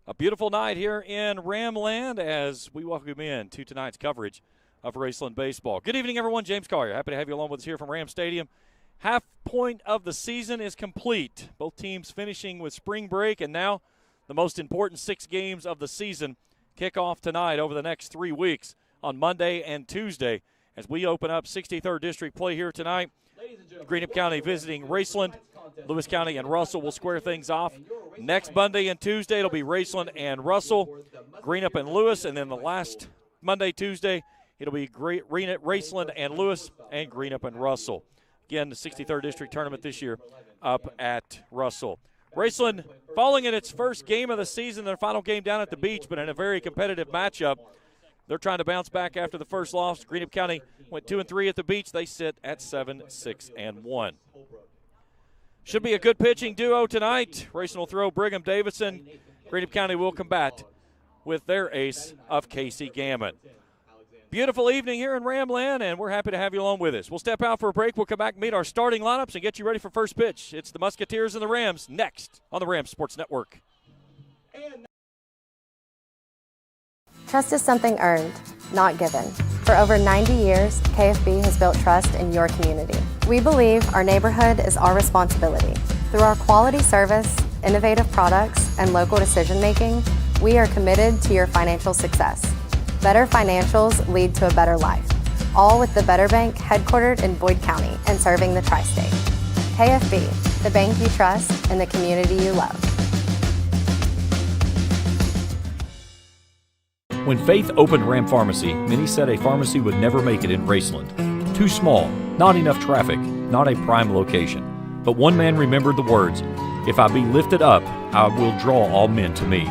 A beautiful night here in Ramland as we welcome in to tonight's coverage of Raceland baseball. Good evening, everyone. James Collier, happy to have you along with us here from Ram Stadium. Half point of the season is complete. Both teams finishing with spring break, and now the most important 6 games of the season kick off tonight over the next 3 weeks on Monday and Tuesday as we open up 63rd District play here tonight. Greenup County visiting Raceland. Lewis County and Russell will square things off. Next Monday and Tuesday, it'll be Raceland and Russell, Greenup and Lewis, and then the last Monday, Tuesday, it'll be Raceland and Lewis and Greenup and Russell. Again, the 63rd District tournament this year up at Russell. Raceland falling in its first game of the season, their final game down at the beach, but in a very competitive matchup. They're trying to bounce back after the first loss. Greenup County went 2-3 at the beach. They sit at 7-6-1. Should be a good pitching duo tonight. Raceland will throw Brigham Davidson. Greenup County will combat with their ace of Casey Gammon. Beautiful evening here in Ramland, and we're happy to have you along with us. We'll step out for a break. We'll come back and meet our starting lineups and get you ready for first pitch. It's the Musketeers and the Rams next on the Rams Sports Network. Trust is something earned, not given. For over 90 years, KFB has built trust in your community. We believe our neighborhood is our responsibility. Through our quality service, innovative products, and local decision-making, we are committed to your financial success. Better financials lead to a better life, all with the Better Bank headquartered in Boyd County and serving the tri-state. KFB, the bank you trust and the community you love. When Faith opened Ram Pharmacy, many said a pharmacy would never make it in Raceland. Too small, not enough traffic, not a prime location. But one man remembered the words, "If I be lifted up, I will draw all men to me."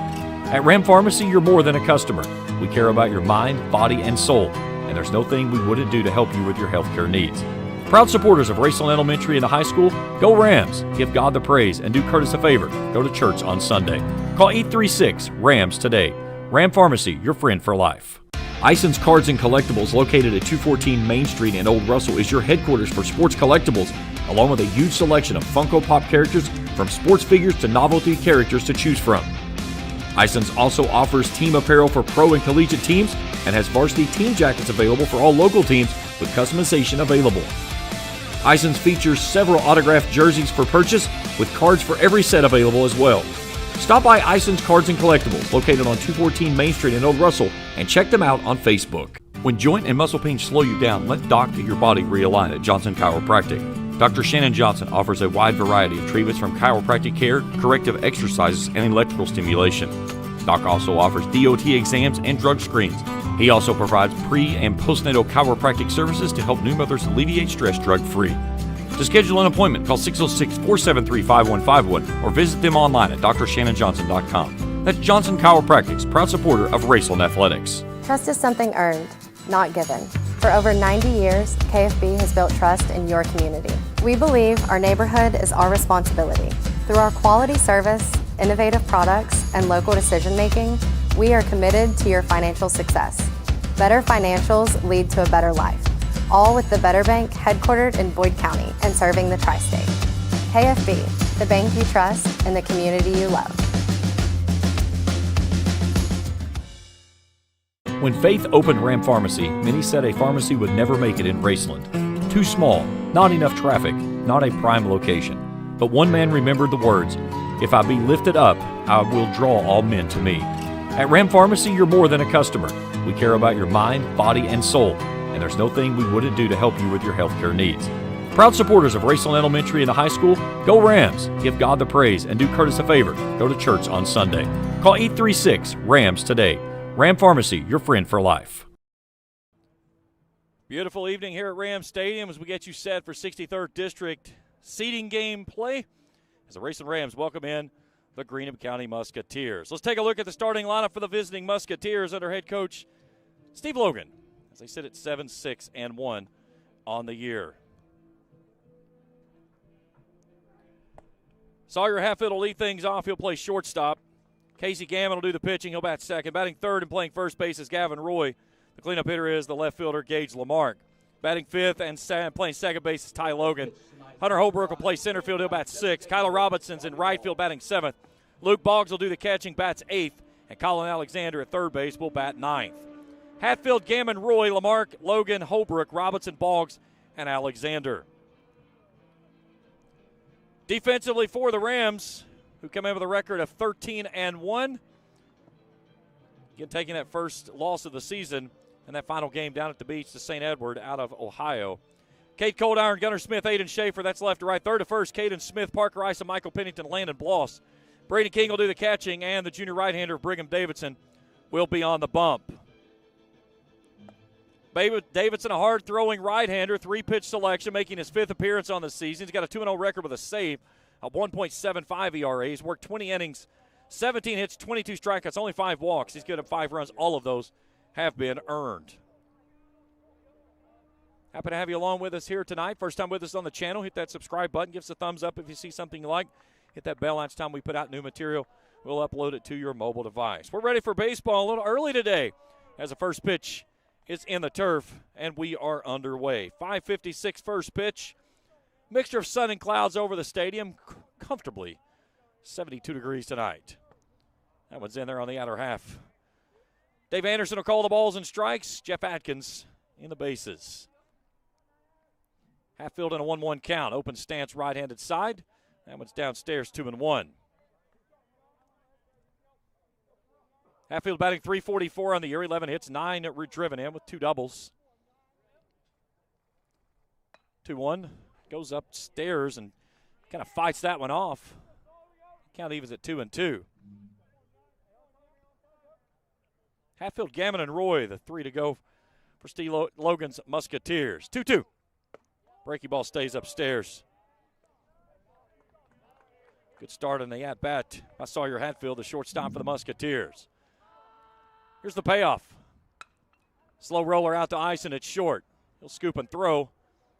At Ram Pharmacy, you're more than a customer. We care about your mind, body, and soul, and there's no thing we wouldn't do to help you with your healthcare needs. Proud supporters of Raceland Elementary and the high school, go Rams! Give God the praise and do Curtis a favor. Go to church on Sunday. Call 836-RAMS today. Ram Pharmacy, your friend for life. Ison's Cards and Collectibles, located at 214 Main Street in Old Russell, is your headquarters for sports collectibles, along with a huge selection of Funko Pop characters, from sports figures to novelty characters to choose from. Ison's also offers team apparel for pro and collegiate teams and has varsity team jackets available for all local teams with customization available. Ison's features several autographed jerseys for purchase, with cards for every set available as well. Stop by Ison's Cards and Collectibles, located on 214 Main Street in Old Russell, and check them out on Facebook. When joint and muscle pains slow you down, let Doc get your body realigned at Johnson Chiropractic. Dr. Shannon Johnson offers a wide variety of treatments from chiropractic care, corrective exercises, and electrical stimulation. Doc also offers DOT exams and drug screens. He also provides pre- and postnatal chiropractic services to help new mothers alleviate stress drug-free. To schedule an appointment, call 606-473-5151 or visit them online at drshannonjohnson.com. That's Johnson Chiropractic's proud supporter of Raceland Athletics. Trust is something earned, not given. For over 90 years, KFB has built trust in your community. We believe our neighborhood is our responsibility. Through our quality service, innovative products, and local decision-making, we are committed to your financial success. Better financials lead to a better life, all with the Better Bank headquartered in Boyd County and serving the tri-state. KFB, the bank you trust and the community you love. When Faith opened Ram Pharmacy, many said a pharmacy would never make it in Raceland. Too small, not enough traffic, not a prime location. But one man remembered the words, "If I be lifted up, I will draw all men to me." At Ram Pharmacy, you're more than a customer. We care about your mind, body, and soul, and there's no thing we wouldn't do to help you with your healthcare needs. Proud supporters of Raceland Elementary and the high school, go Rams! Give God the praise and do Curtis a favor. Go to church on Sunday. Call 836-RAMS today. Ram Pharmacy, your friend for life. Beautiful evening here at Ram Stadium as we get you set for 63rd District seeding game play as the Raceland Rams welcome in the Greenup County Musketeers. Let's take a look at the starting lineup for the visiting Musketeers under head coach Steve Logan as they sit at 7-6-1 on the year. Sawyer Hatfield will lead things off. He'll play shortstop. Casey Gammon will do the pitching. He'll bat second. Batting third and playing first base is Gavin Roy. The cleanup hitter is the left fielder, Gage Lamarck. Batting fifth and playing second base is Ty Logan. Hunter Holbrook will play center field. He'll bat sixth. Kyler Robinson's in right field batting seventh. Luke Boggs will do the catching, bats eighth. And Colin Alexander at third base will bat ninth. Hatfield, Gammon, Roy, Lamarck, Logan, Holbrook, Robinson, Boggs, and Alexander. Defensively for the Rams, who come in with a record of 13-1. Again, taking that first loss of the season and that final game down at the beach to St. Edward out of Ohio. Kate Coldiron, Gunnar Smith, Aiden Schaefer. That's left to right. Third to first, Caden Smith, Parker Ice, Michael Pennington, Landon Bloss. Brady King will do the catching, and the junior right-hander Brigham Davidson will be on the bump. Davidson, a hard-throwing right-hander, three-pitch selection, making his fifth appearance on the season. He's got a 2-0 record with a save, a 1.75 ERA. He's worked 20 innings, 17 hits, 22 strikeouts, only 5 walks. He's given up 5 runs. All of those have been earned. Happy to have you along with us here tonight. First time with us on the channel, hit that subscribe button. Give us a thumbs up if you see something you like. Hit that bell each time we put out new material. We'll upload it to your mobile device. We're ready for baseball a little early today as the first pitch is in the turf, and we are underway. 5:56 first pitch. Mixture of sun and clouds over the stadium. Comfortably 72 degrees tonight. That one's in there on the outer half. Dave Anderson will call the balls and strikes. Jeff Atkins in the bases. Hatfield in a 1-1 count. Open stance right-handed side. That one's downstairs 2-1. Hatfield batting .344 on the year, 11 hits, 9 driven in with 2 doubles. 2-1, goes upstairs and kind of fights that one off. Count evens at 2-2. Hatfield, Gammon, and Roy, the 3 to go for Steve Logan's Musketeers. 2-2. Breaky ball stays upstairs. Good start on the at-bat by Sawyer Hatfield, the shortstop for the Musketeers. Here's the payoff. Slow roller out to ice, and it's short. He'll scoop and throw.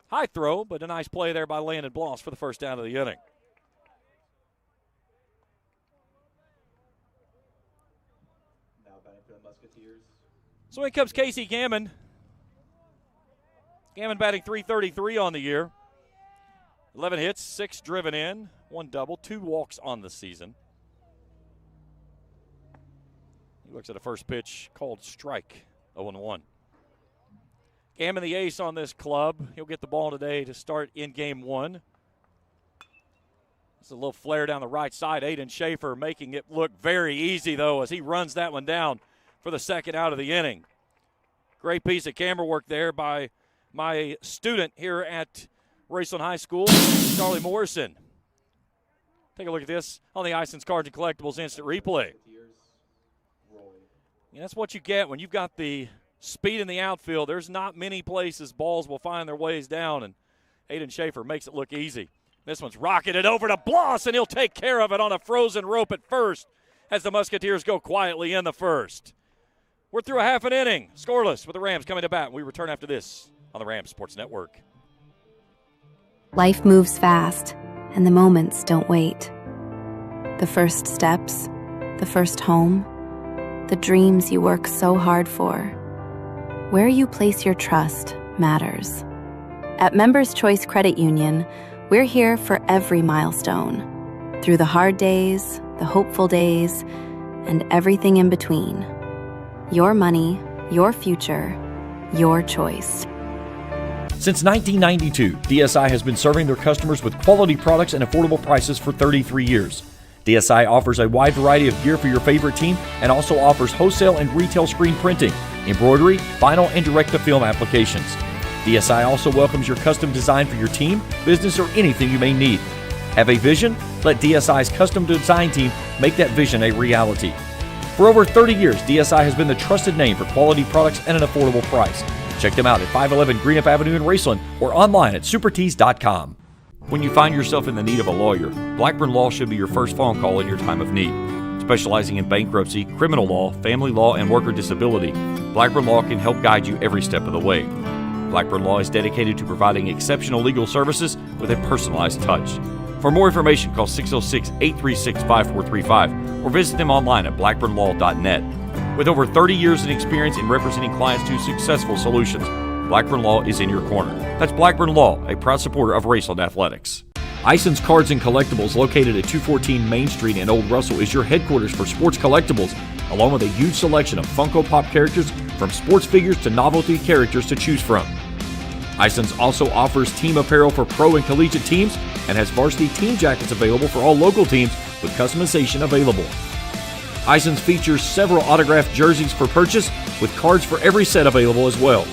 High throw, but a nice play there by Landon Bloss for the first down of the inning. Now batting for the Musketeers. So in comes Casey Gammon. Gammon batting .333 on the year. 11 hits, 6 driven in, 1 double, 2 walks on the season. He looks at a first pitch called strike, 0-1. Gammon the ace on this club. He'll get the ball today to start in game 1. It's a little flare down the right side. Aiden Schaefer making it look very easy, though, as he runs that one down for the second out of the inning. Great piece of camera work there by my student here at Raceland High School, Charlie Morrison. Take a look at this on the Ison's Cards and Collectibles instant replay. And that's what you get when you've got the speed in the outfield. There's not many places balls will find their ways down, and Aiden Schaefer makes it look easy. This one's rocketed over to Bloss, and he'll take care of it on a frozen rope at first as the Musketeers go quietly in the first. We're through a half an inning, scoreless with the Rams coming to bat. We return after this on the Rams Sports Network. Life moves fast, and the moments don't wait. The first steps, the first home, the dreams you work so hard for. Where you place your trust matters. At Members Choice Credit Union, we're here for every milestone. Through the hard days, the hopeful days, and everything in between. Your money, your future, your choice. Since 1992, DSI has been serving their customers with quality products and affordable prices for 33 years. DSI offers a wide variety of gear for your favorite team and also offers wholesale and retail screen printing, embroidery, vinyl, and direct-to-film applications. DSI also welcomes your custom design for your team, business, or anything you may need. Have a vision? Let DSI's custom design team make that vision a reality. For over 30 years, DSI has been the trusted name for quality products and an affordable price. Check them out at 511 Greenup Avenue in Raceland or online at supertees.com. When you find yourself in the need of a lawyer, Blackburn Law should be your first phone call in your time of need. Specializing in bankruptcy, criminal law, family law, and worker disability, Blackburn Law can help guide you every step of the way. Blackburn Law is dedicated to providing exceptional legal services with a personalized touch. For more information, call 606-836-5435 or visit them online at blackburnlaw.net. With over 30 years of experience in representing clients to successful solutions, Blackburn Law is in your corner. That's Blackburn Law, a proud supporter of Raceland Athletics. Ison's Cards and Collectibles, located at 214 Main Street in Old Russell, is your headquarters for sports collectibles, along with a huge selection of Funko Pop characters from sports figures to novelty characters to choose from. Ison's also offers team apparel for pro and collegiate teams and has varsity team jackets available for all local teams with customization available. Ison's features several autographed jerseys for purchase with cards for every set available as well.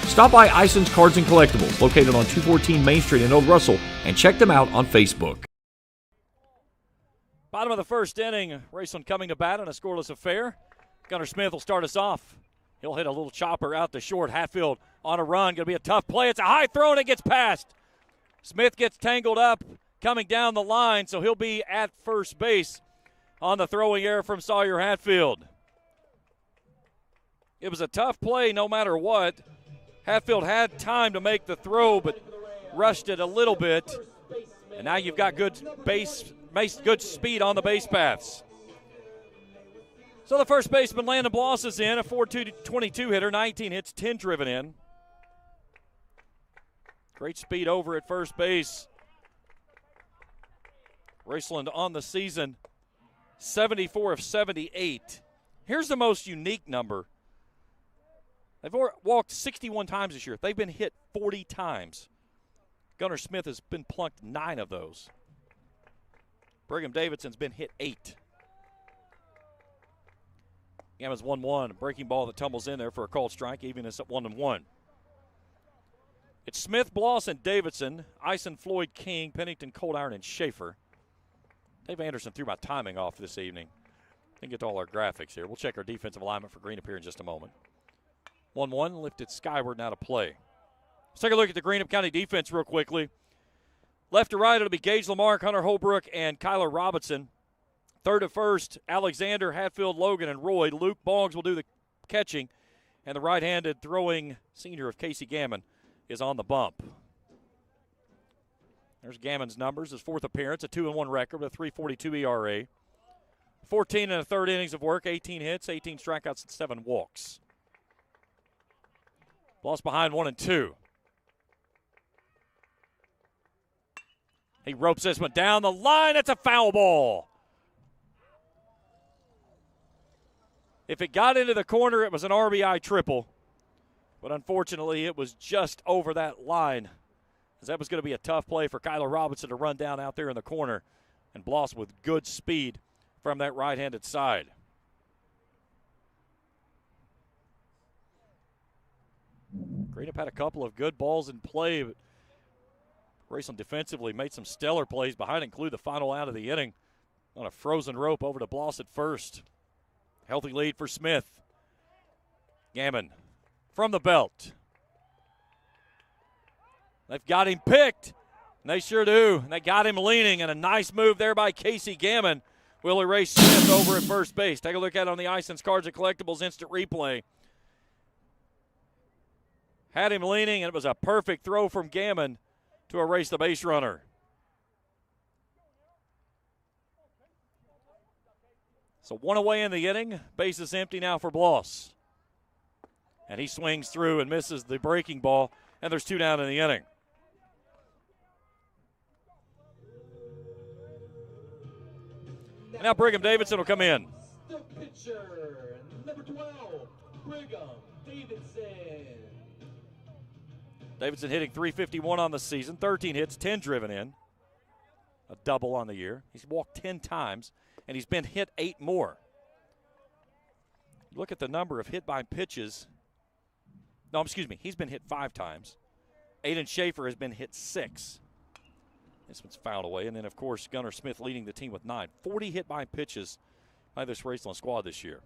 Stop by Ison's Cards and Collectibles, located on 214 Main Street in Old Russell, and check them out on Facebook. Bottom of the first inning, Raceland coming to bat in a scoreless affair. Gunnar Smith will start us off. He'll hit a little chopper out to short. Hatfield on a run. Going to be a tough play. It's a high throw, and it gets past. Smith gets tangled up coming down the line, so he'll be at first base on the throwing error from Sawyer Hatfield. It was a tough play no matter what. Hatfield had time to make the throw, but rushed it a little bit. And now you've got good speed on the base paths. So the first baseman, Landon Bloss, is in, a 4.22 hitter, 19 hits, 10 driven in. Great speed over at first base. Raceland on the season, 74 of 78. Here's the most unique number. They've walked 61 times this year. They've been hit 40 times. Gunnar Smith has been plunked 9 of those. Brigham Davidson's been hit 8. Gamma's 1-1. Breaking ball that tumbles in there for a called strike, even us at 1-1. It's Smith, Bloss, and Davidson. Ison, Floyd, King, Pennington, Cold Iron, and Schaefer. Dave Anderson threw my timing off this evening. Didn't get to all our graphics here. We'll check our defensive alignment for Greenup here in just a moment. 1-1, lifted skyward, now to play. Let's take a look at the Greenup County defense real quickly. Left to right, it'll be Gage Lamarck, Hunter Holbrook, and Kyler Robinson. Third to first, Alexander, Hatfield, Logan, and Roy. Luke Boggs will do the catching, and the right-handed throwing senior of Casey Gammon is on the bump. There's Gammon's numbers, his 4th appearance, a 2-1 record with a 3.42 ERA. 14 and a third innings of work, 18 hits, 18 strikeouts, and 7 walks. Bloss behind 1-2. He ropes this one down the line. It's a foul ball. If it got into the corner, it was an RBI triple. But unfortunately, it was just over that line, as that was going to be a tough play for Kyler Robinson to run down out there in the corner. And Bloss with good speed from that right-handed side. Greenup had a couple of good balls in play, but Raceland defensively made some stellar plays behind, include the final out of the inning on a frozen rope over to Bloss at first. Healthy lead for Smith. Gammon from the belt. They've got him picked, and they sure do. And they got him leaning, and a nice move there by Casey Gammon will erase Smith over at first base. Take a look at it on the Ison's Cards and Collectibles instant replay. Had him leaning, and it was a perfect throw from Gammon to erase the base runner. So 1 away in the inning. Base is empty now for Bloss. And he swings through and misses the breaking ball, and there's 2 down in the inning. And now Brigham Davidson will come in. The pitcher, number 12, Brigham Davidson. Davidson hitting .351 on the season, 13 hits, 10 driven in. A double on the year. He's walked 10 times, and he's been hit 8 more. Look at the number of hit by pitches. No, excuse me. He's been hit 5 times. Aiden Schaefer has been hit 6. This one's fouled away. And then, of course, Gunnar Smith leading the team with 9. 40 hit by pitches by this Raceland squad this year.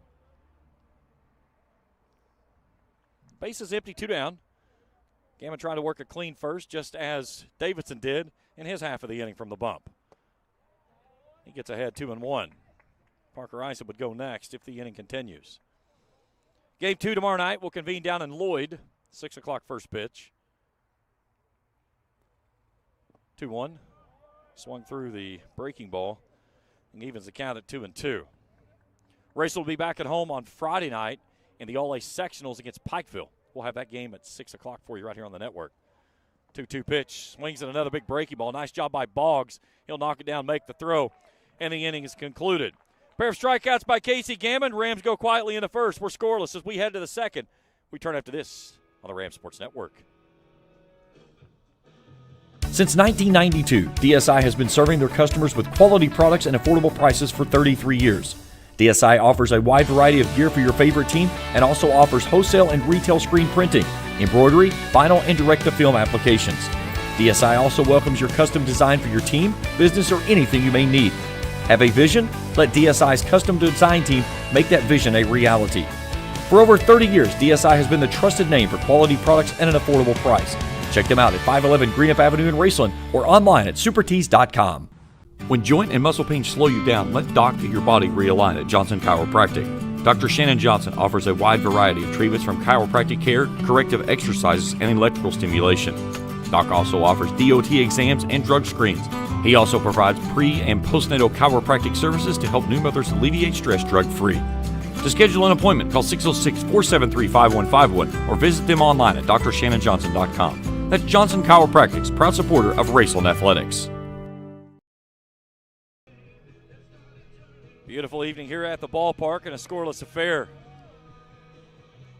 Base is empty, 2 down. Gammon trying to work a clean first, just as Davidson did in his half of the inning from the bump. He gets ahead 2-1. Parker Ison would go next if the inning continues. Game 2 tomorrow night will convene down in Lloyd. 6 o'clock first pitch. 2-1. Swung through the breaking ball and evens the count at 2-2. Raceland will be back at home on Friday night in the All-A sectionals against Pikeville. We'll have that game at 6 o'clock for you right here on the network. 2-2 pitch. Swings at another big breaking ball. Nice job by Boggs. He'll knock it down, make the throw, and the inning is concluded. Pair of strikeouts by Casey Gammon. Rams go quietly in the first. We're scoreless as we head to the second. We turn after this on the Rams Sports Network. Since 1992, DSI has been serving their customers with quality products and affordable prices for 33 years. DSI offers a wide variety of gear for your favorite team and also offers wholesale and retail screen printing, embroidery, vinyl, and direct-to-film applications. DSI also welcomes your custom design for your team, business, or anything you may need. Have a vision? Let DSI's custom design team make that vision a reality. For over 30 years, DSI has been the trusted name for quality products at an affordable price. Check them out at 511 Greenup Avenue in Raceland or online at supertees.com. When joint and muscle pain slow you down, let Doc get your body realigned at Johnson Chiropractic. Dr. Shannon Johnson offers a wide variety of treatments from chiropractic care, corrective exercises, and electrical stimulation. Doc also offers DOT exams and drug screens. He also provides pre- and postnatal chiropractic services to help new mothers alleviate stress drug-free. To schedule an appointment, call 606-473-5151 or visit them online at drshannonjohnson.com. That's Johnson Chiropractic's proud supporter of Raceland Athletics. Beautiful evening here at the ballpark and a scoreless affair.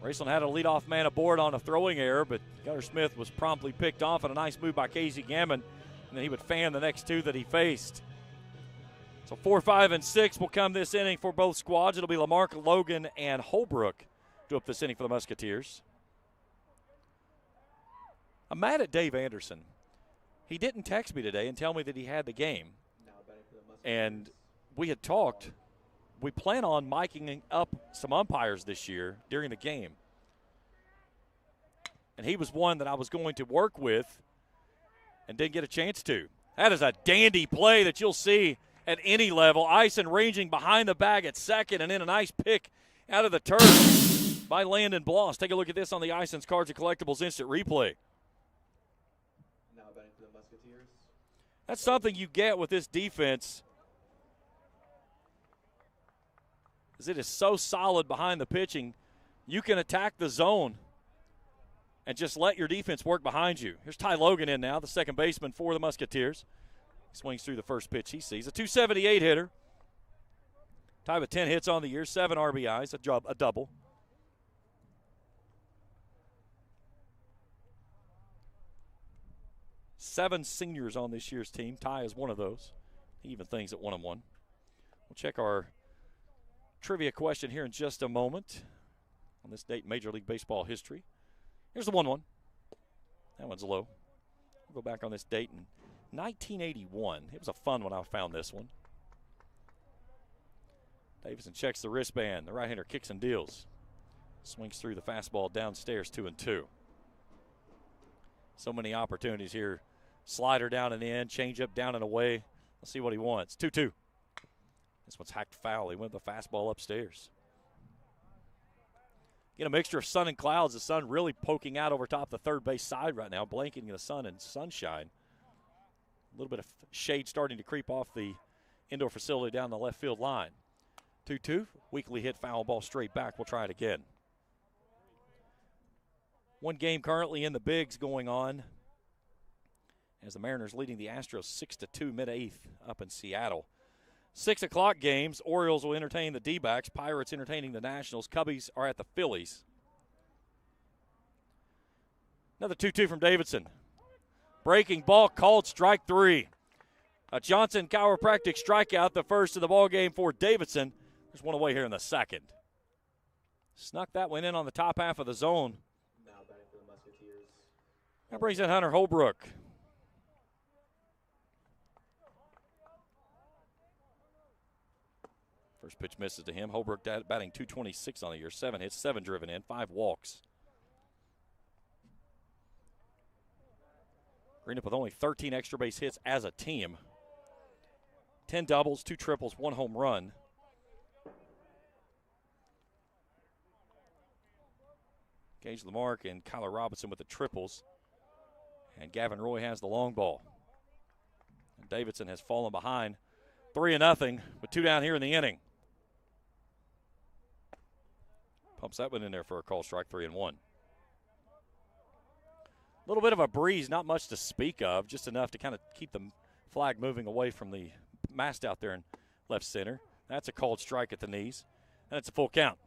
Raceland had a leadoff man aboard on a throwing error, but Gunnar Smith was promptly picked off on a nice move by Casey Gammon, and then he would fan the next two that he faced. So 4, 5, and 6 will come this inning for both squads. It'll be Lamarck, Logan, and Holbrook to up this inning for the Musketeers. I'm mad at Dave Anderson. He didn't text me today and tell me that he had the game. And we had talked. We plan on miking up some umpires this year during the game. And he was one that I was going to work with and didn't get a chance to. That is a dandy play that you'll see at any level. Ison ranging behind the bag at second, and then a nice pick out of the turf by Landon Bloss. Take a look at this on the Ison's Cards and Collectibles instant replay. Now batting for the Musketeers. That's something you get with this defense, as it is so solid behind the pitching. You can attack the zone and just let your defense work behind you. Here's Ty Logan in now, the second baseman for the Musketeers. He swings through the first pitch he sees. A 278 hitter. Ty with 10 hits on the year, 7 RBIs, a double. Seven seniors on this year's team. Ty is one of those. He even things at 1-1. We'll check our trivia question here in just a moment on this date in Major League Baseball history. Here's the 1-1. That one's low. We'll go back on this date in 1981. It was a fun one. I found this one. Davison checks the wristband. The right-hander kicks and deals. Swings through the fastball downstairs, 2-2. So many opportunities here. Slider down and in, changeup down and away. Let's see what he wants. 2-2. This one's hacked foul. He went with the fastball upstairs. Get a mixture of sun and clouds. The sun really poking out over top the third base side right now, blanketing the sun and sunshine. A little bit of shade starting to creep off the indoor facility down the left field line. 2-2. Weakly hit foul ball straight back. We'll try it again. One game currently in the bigs going on as the Mariners leading the Astros 6-2 mid-8th up in Seattle. 6 o'clock games. Orioles will entertain the D-backs. Pirates entertaining the Nationals. Cubbies are at the Phillies. Another 2-2 from Davidson. Breaking ball called, strike 3. A Johnson Chiropractic strikeout, the first of the ball game for Davidson. There's one away here in the second. Snuck that one in on the top half of the zone. Now batting for the Musketeers. That brings in Hunter Holbrook. First pitch misses to him. Holbrook batting .226 on the year. 7 hits, 7 driven in, 5 walks. Greenup with only 13 extra base hits as a team. 10 doubles, 2 triples, 1 home run. Gage Lamarck and Kyler Robinson with the triples. And Gavin Roy has the long ball. And Davidson has fallen behind 3-0 with 2 down here in the inning. Pumps that one in there for a call strike, 3-1. A little bit of a breeze, not much to speak of, just enough to kind of keep the flag moving away from the mast out there in left center. That's a called strike at the knees, and it's a full count.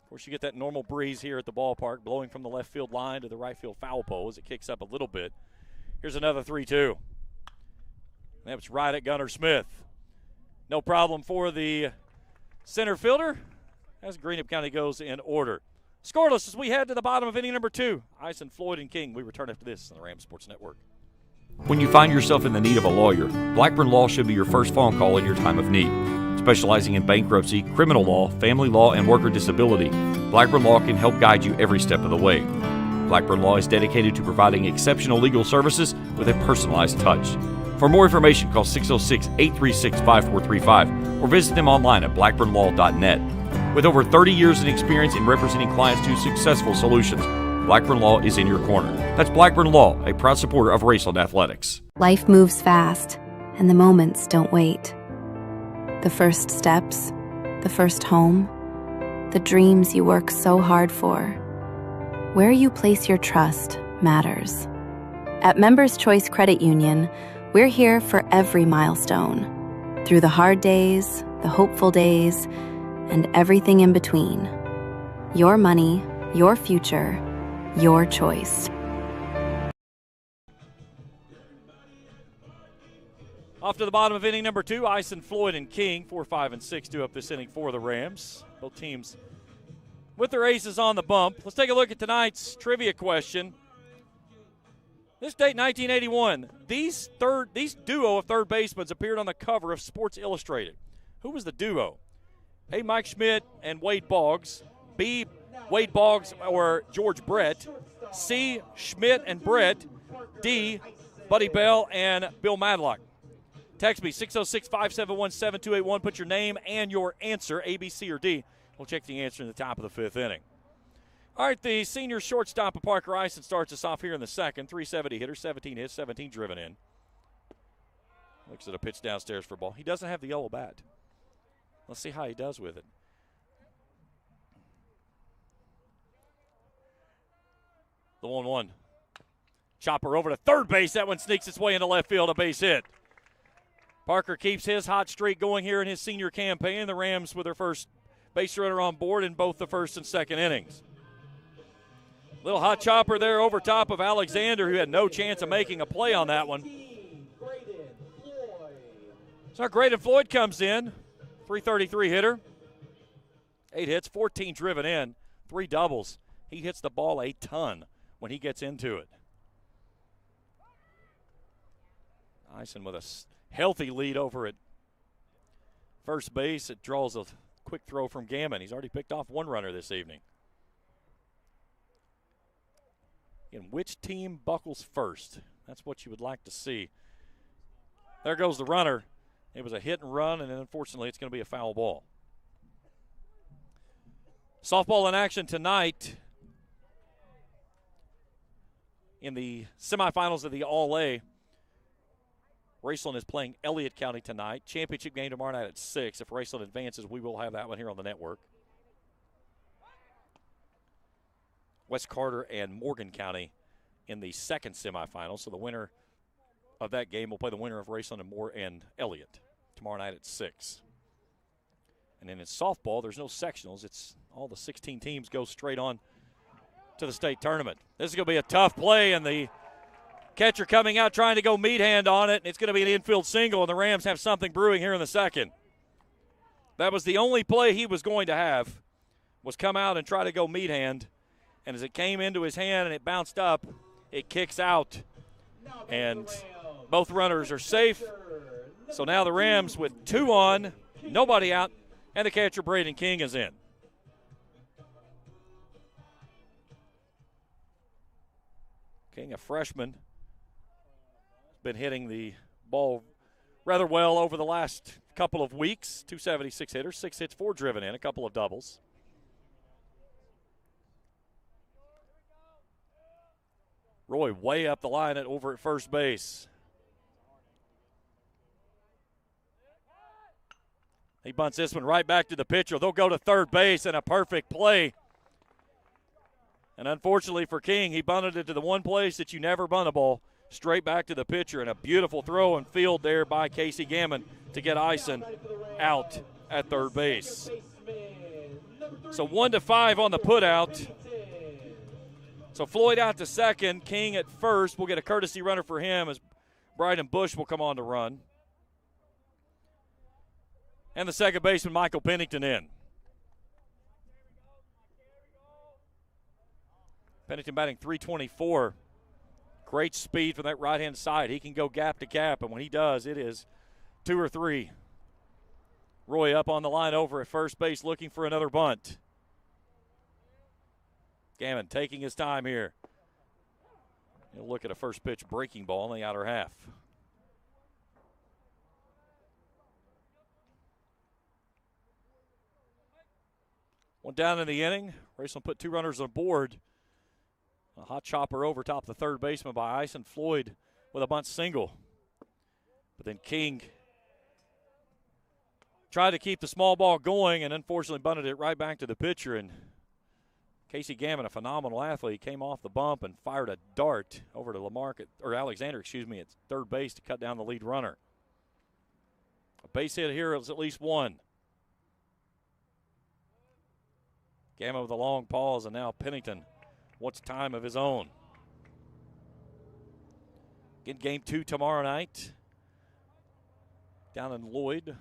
Of course, you get that normal breeze here at the ballpark, blowing from the left field line to the right field foul pole as it kicks up a little bit. Here's another 3-2. That's right at Gunnar Smith. No problem for the center fielder as Greenup County goes in order. Scoreless as we head to the bottom of inning number 2. Ison, Floyd, and King. We return after this on the Ram Sports Network. When you find yourself in the need of a lawyer, Blackburn Law should be your first phone call in your time of need. Specializing in bankruptcy, criminal law, family law, and worker disability, Blackburn Law can help guide you every step of the way. Blackburn Law is dedicated to providing exceptional legal services with a personalized touch. For more information, call 606-836-5435 or visit them online at blackburnlaw.net. With over 30 years in experience in representing clients to successful solutions, Blackburn Law is in your corner. That's Blackburn Law, a proud supporter of Raceland Athletics. Life moves fast, and the moments don't wait. The first steps, the first home, the dreams you work so hard for. Where you place your trust matters. At Members Choice Credit Union, we're here for every milestone. Through the hard days, the hopeful days, and everything in between. Your money, your future, your choice. Off to the bottom of inning number 2, Ison, Floyd, and King, 4, 5, and 6 do up this inning for the Rams. Both teams with their aces on the bump. Let's take a look at tonight's trivia question. This date, 1981, these duo of third basemen appeared on the cover of Sports Illustrated. Who was the duo? A, Mike Schmidt and Wade Boggs. B, Wade Boggs or George Brett. C, Schmidt and Brett. D, Buddy Bell and Bill Madlock. Text me, 606-571-7281. Put your name and your answer, A, B, C, or D. We'll check the answer in the top of the 5th inning. All right, the senior shortstop of Parker Ison starts us off here in the second. 370 hitter, 17 hits, 17 driven in. Looks at a pitch downstairs for a ball. He doesn't have the yellow bat. Let's see how he does with it. The 1-1. Chopper over to third base. That one sneaks its way into left field, a base hit. Parker keeps his hot streak going here in his senior campaign. The Rams with their first base runner on board in both the first and second innings. Little hot chopper there over top of Alexander, who had no chance of making a play on that one. So our Graydon Floyd comes in, 333 hitter, 8 hits, 14 driven in, 3 doubles. He hits the ball a ton when he gets into it. Ison with a healthy lead over at first base. It draws a quick throw from Gammon. He's already picked off one runner this evening. And which team buckles first? That's what you would like to see. There goes the runner. It was a hit and run, and unfortunately it's going to be a foul ball. Softball in action tonight in the semifinals of the All-A. Raceland is playing Elliott County tonight. Championship game tomorrow night at 6. If Raceland advances, we will have that one here on the network. West Carter and Morgan County in the second semifinal. So the winner of that game will play the winner of Raceland and Elliott tomorrow night at 6. And then in softball, there's no sectionals. It's all the 16 teams go straight on to the state tournament. This is going to be a tough play, and the catcher coming out trying to go meat hand on it. It's going to be an infield single, and the Rams have something brewing here in the second. That was the only play he was going to have, was come out and try to go meat hand. And as it came into his hand and it bounced up, it kicks out. And both runners are safe. So now the Rams with 2 on, nobody out, and the catcher Braden King is in. King, a freshman, been hitting the ball rather well over the last couple of weeks. 276 hitters, 6 hits, 4 driven in, a couple of doubles. Roy way up the line over at first base. He bunts this one right back to the pitcher. They'll go to third base, and a perfect play. And unfortunately for King, he bunted it to the one place that you never bunt a ball, straight back to the pitcher, and a beautiful throw and field there by Casey Gammon to get Eisen out at third base. So 1-5 on the putout. So Floyd out to second, King at first. We'll get a courtesy runner for him as Bryden Bush will come on to run. And the second baseman, Michael Pennington, in. Pennington batting .324. Great speed from that right-hand side. He can go gap to gap, and when he does, it is 2 or 3. Roy up on the line over at first base looking for another bunt. Gammon taking his time here. He'll look at a first pitch breaking ball in the outer half. One down in the inning. Raceland put 2 runners on board. A hot chopper over top the third baseman by Eisen. Floyd with a bunt single. But then King tried to keep the small ball going and unfortunately bunted it right back to the pitcher. And Casey Gammon, a phenomenal athlete, came off the bump and fired a dart over to Alexander, at third base to cut down the lead runner. A base hit here is at least 1. Gammon with a long pause, and now Pennington wants time of his own. Get game 2 tomorrow night down in Lloyd.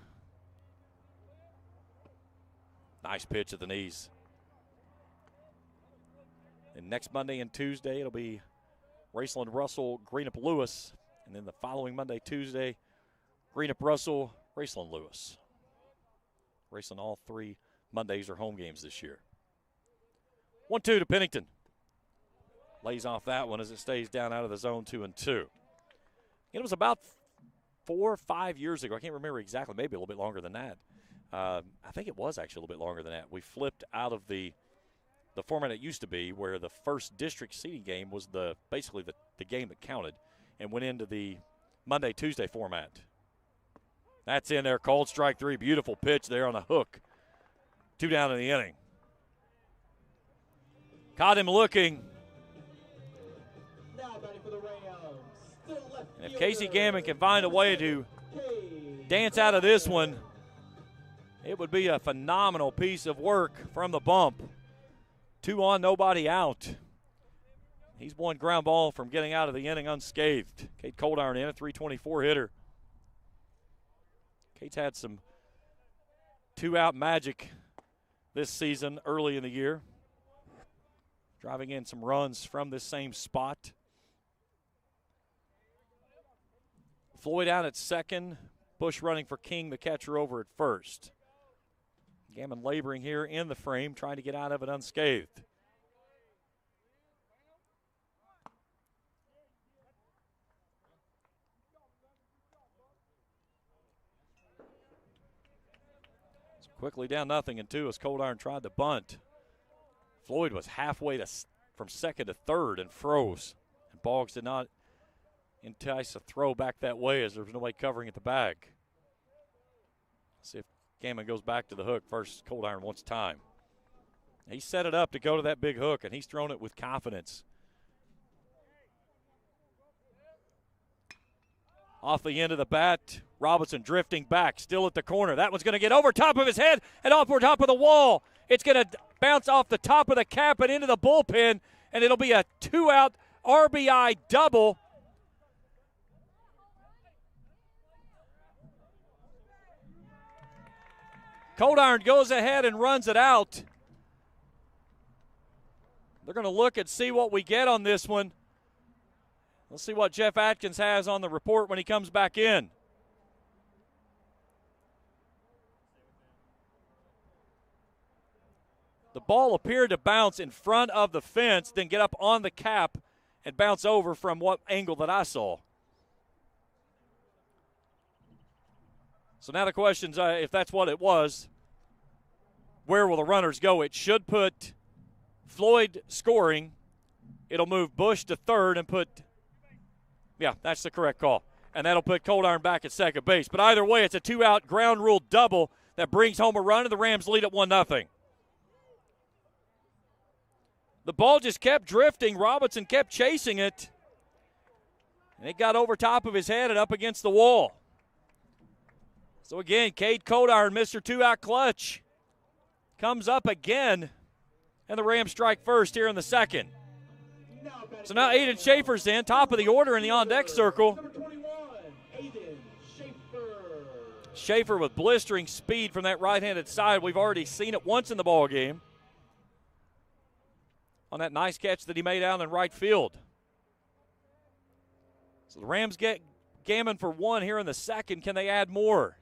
Nice pitch at the knees. And next Monday and Tuesday, it'll be Raceland Russell, Greenup Lewis. And then the following Monday, Tuesday, Greenup Russell, Raceland Lewis. Raceland, all 3 Mondays are home games this year. 1-2 to Pennington. Lays off that one as it stays down out of the zone 2-2. It was about 4 or 5 years ago. I can't remember exactly. Maybe a little bit longer than that. I think it was actually a little bit longer than that. We flipped out of the format it used to be, where the first district seeding game was basically the game that counted, and went into the Monday, Tuesday format. That's in there. Called strike 3. Beautiful pitch there on a hook. 2 down in the inning. Caught him looking. And if Casey Gammon can find a way to dance out of this one, it would be a phenomenal piece of work from the bump. 2 on, nobody out. He's one ground ball from getting out of the inning unscathed. Kate Coldiron in, a .324 hitter. Kate's had some 2-out magic this season early in the year, driving in some runs from this same spot. Floyd out at second. Bush running for King, the catcher, over at first. Gammon laboring here in the frame, trying to get out of it unscathed. So quickly down 0-2 as Coldiron tried to bunt. Floyd was halfway from second to third and froze. And Boggs did not entice a throw back that way as there was nobody covering at the bag. Let's see if Gammon goes back to the hook. First, Coldiron wants time. He set it up to go to that big hook, and he's thrown it with confidence. Off the end of the bat, Robinson drifting back, still at the corner. That one's going to get over top of his head and off over top of the wall. It's going to bounce off the top of the cap and into the bullpen, and it'll be a 2-out RBI double. Coldiron goes ahead and runs it out. They're going to look and see what we get on this one. Let's see what Jeff Atkins has on the report when he comes back in. The ball appeared to bounce in front of the fence, then get up on the cap and bounce over from what angle that I saw. So now the question's, if that's what it was, where will the runners go? It should put Floyd scoring. It'll move Bush to third and put, yeah, that's the correct call. And that'll put Coldiron back at second base. But either way, it's a 2-out ground rule double that brings home a run, and the Rams lead at 1-0. The ball just kept drifting. Robinson kept chasing it. And it got over top of his head and up against the wall. So again, Cade Codiron, Mr. 2-out clutch, comes up again, and the Rams strike first here in the second. So now Aiden Schaefer's in, top of the order in the on-deck circle. Schaefer with blistering speed from that right-handed side. We've already seen it once in the ball game on that nice catch that he made out in right field. So the Rams get Gammon for one here in the second. Can they add more?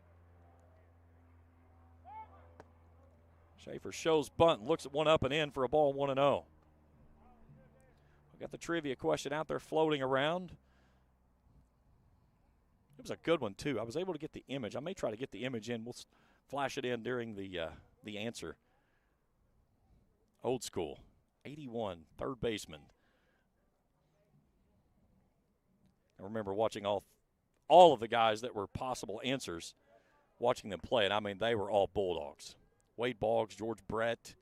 Schaefer shows bunt and looks at one up and in for a ball 1-0. We got the trivia question out there floating around. It was a good one, too. I was able to get the image. I may try to get the image in. We'll flash it in during the answer. Old school. 81, third baseman. I remember watching all of the guys that were possible answers, watching them play. And, I mean, they were all Bulldogs. Wade Boggs, George Brett,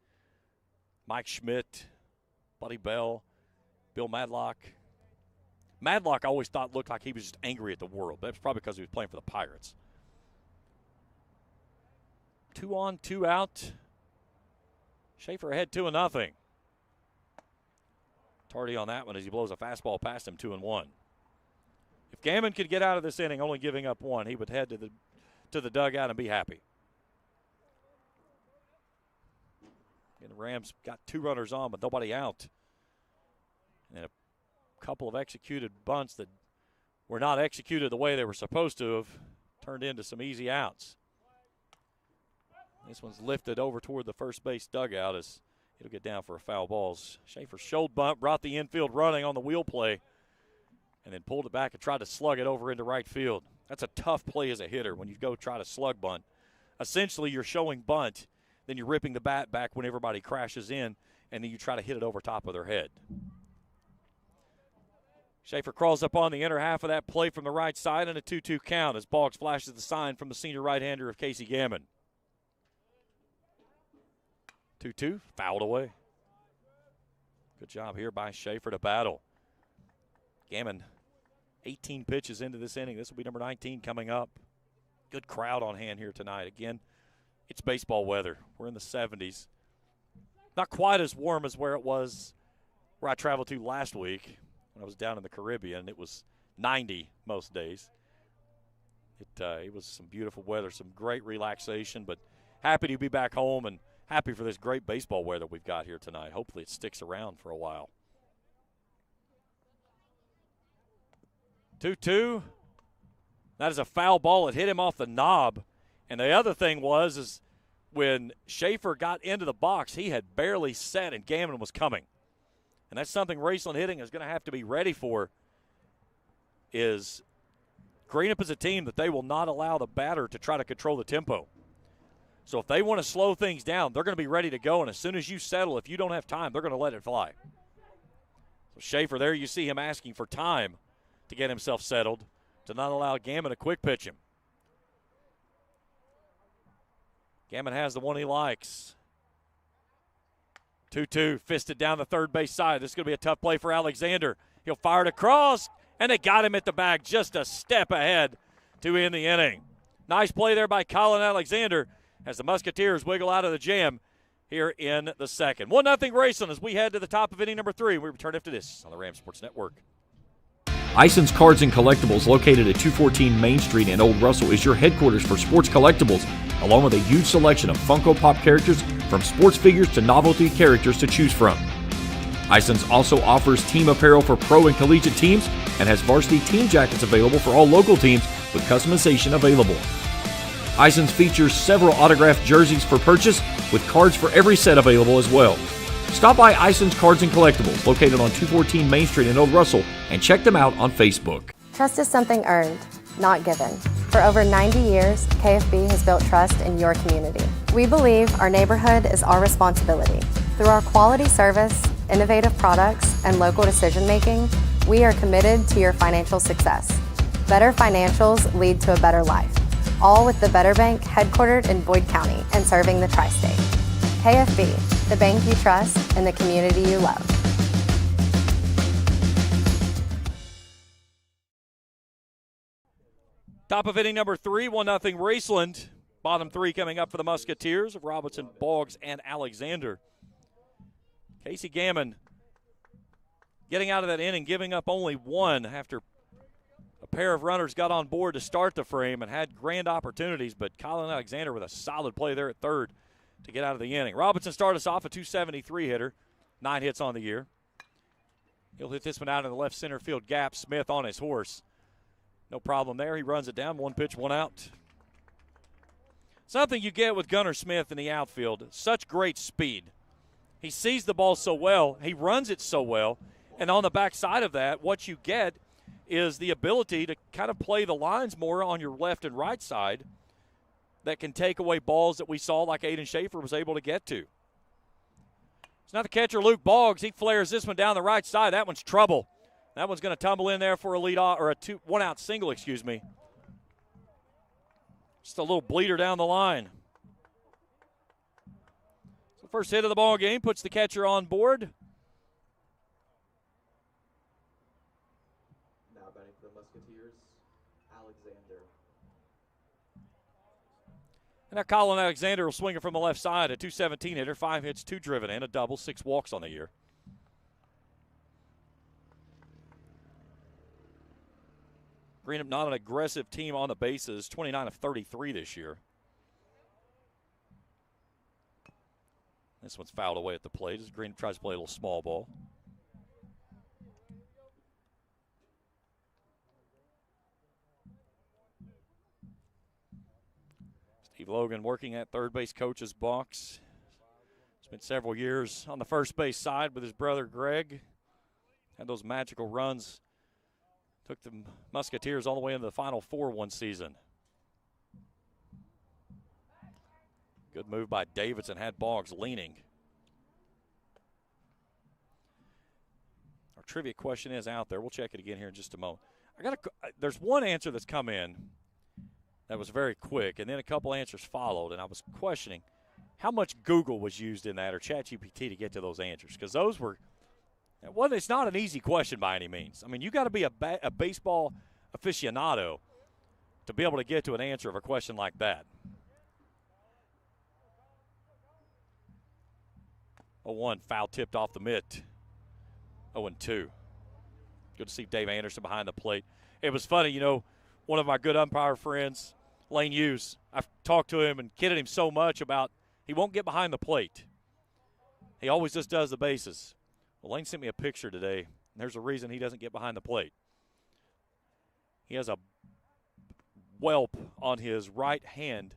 Mike Schmidt, Buddy Bell, Bill Madlock. Madlock I always thought looked like he was just angry at the world. That's probably because he was playing for the Pirates. 2 on, 2 out. Schaefer ahead 2-0. Tardy on that one as he blows a fastball past him 2-1. If Gammon could get out of this inning only giving up one, he would head to the dugout and be happy. And the Rams got 2 runners on, but nobody out. And a couple of executed bunts that were not executed the way they were supposed to have turned into some easy outs. This one's lifted over toward the first base dugout as it'll get down for a foul ball. Schaefer showed bunt, brought the infield running on the wheel play, and then pulled it back and tried to slug it over into right field. That's a tough play as a hitter when you go try to slug bunt. Essentially, you're showing bunt, then you're ripping the bat back when everybody crashes in, and then you try to hit it over top of their head. Schaefer crawls up on the inner half of that play from the right side and a 2-2 count as Boggs flashes the sign from the senior right-hander of Casey Gammon. 2-2, fouled away. Good job here by Schaefer to battle. Gammon, 18 pitches into this inning. This will be number 19 coming up. Good crowd on hand here tonight. Again, it's baseball weather. We're in the 70s. Not quite as warm as where it was where I traveled to last week. When I was down in the Caribbean, it was 90 most days. It was some beautiful weather, some great relaxation, but happy to be back home and happy for this great baseball weather we've got here tonight. Hopefully it sticks around for a while. 2-2. That is a foul ball. It hit him off the knob. And the other thing is when Schaefer got into the box, he had barely set and Gammon was coming. And that's something Raceland hitting is going to have to be ready for, is Greenup is a team that they will not allow the batter to try to control the tempo. So if they want to slow things down, they're going to be ready to go. And as soon as you settle, if you don't have time, they're going to let it fly. So Schaefer, there you see him asking for time to get himself settled, to not allow Gammon to quick pitch him. Gammon has the one he likes. 2-2, fisted down the third base side. This is going to be a tough play for Alexander. He'll fire it across, and they got him at the bag just a step ahead to end the inning. Nice play there by Colin Alexander as the Musketeers wiggle out of the jam here in the second. 1-0 Raceland as we head to the top of inning number 3. We return after this on the Ram Sports Network. Ison's Cards and Collectibles, located at 214 Main Street in Old Russell, is your headquarters for sports collectibles, along with a huge selection of Funko Pop characters from sports figures to novelty characters to choose from. Ison's also offers team apparel for pro and collegiate teams and has varsity team jackets available for all local teams with customization available. Ison's features several autographed jerseys for purchase with cards for every set available as well. Stop by Ison's Cards and Collectibles, located on 214 Main Street in Old Russell, and check them out on Facebook. Trust is something earned, not given. For over 90 years, KFB has built trust in your community. We believe our neighborhood is our responsibility. Through our quality service, innovative products, and local decision-making, we are committed to your financial success. Better financials lead to a better life, all with the Better Bank headquartered in Boyd County and serving the tri-state. KFB, the bank you trust and the community you love. Top of inning number 3, 1-0 Raceland. Bottom 3 coming up for the Musketeers of Robinson, Boggs, and Alexander. Casey Gammon getting out of that inning, giving up only 1 after a pair of runners got on board to start the frame and had grand opportunities, but Colin Alexander with a solid play there at third to get out of the inning. Robinson started us off a .273 hitter, 9 hits on the year. He'll hit this one out in the left center field gap. Smith on his horse. No problem there. He runs it down. 1 pitch, 1 out. Something you get with Gunnar Smith in the outfield, such great speed. He sees the ball so well. He runs it so well. And on the backside of that, what you get is the ability to kind of play the lines more on your left and right side that can take away balls that we saw like Aiden Schaefer was able to get to. It's not the catcher, Luke Boggs. He flares this one down the right side. That one's trouble. That one's going to tumble in there for a lead off, or a 1-out single, excuse me. Just a little bleeder down the line. So first hit of the ball game puts the catcher on board. Now batting for the Musketeers, Alexander. And now Colin Alexander will swing it from the left side, a .217 hitter, 5 hits, 2 driven in, a double, 6 walks on the year. Greenup not an aggressive team on the bases, 29 of 33 this year. This one's fouled away at the plate as Greenup tries to play a little small ball. Steve Logan working at third base coach's box. Spent several years on the first base side with his brother Greg. Had those magical runs. Took the Musketeers all the way into the Final Four one season. Good move by Davidson, had Boggs leaning. Our trivia question is out there. We'll check it again here in just a moment. There's one answer that's come in that was very quick, and then a couple answers followed, and I was questioning how much Google was used in that or ChatGPT to get to those answers, because those were – well, it's not an easy question by any means. I mean, you got to be a baseball aficionado to be able to get to an answer of a question like that. 0-1, foul tipped off the mitt. 0-2. Good to see Dave Anderson behind the plate. It was funny, you know, one of my good umpire friends, Lane Hughes, I've talked to him and kidded him so much about he won't get behind the plate. He always just does the bases. Well, Lane sent me a picture today, and there's a reason he doesn't get behind the plate. He has a whelp on his right hand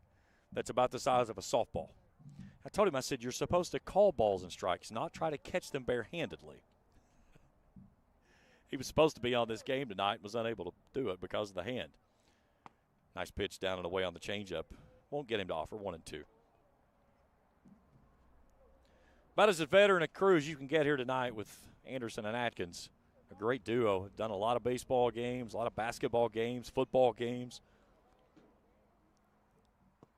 that's about the size of a softball. I told him, I said, you're supposed to call balls and strikes, not try to catch them barehandedly. He was supposed to be on this game tonight and was unable to do it because of the hand. Nice pitch down and away on the changeup. Won't get him to offer 1-2. About as a veteran a crew as you can get here tonight with Anderson and Atkins. A great duo. Done a lot of baseball games, a lot of basketball games, football games.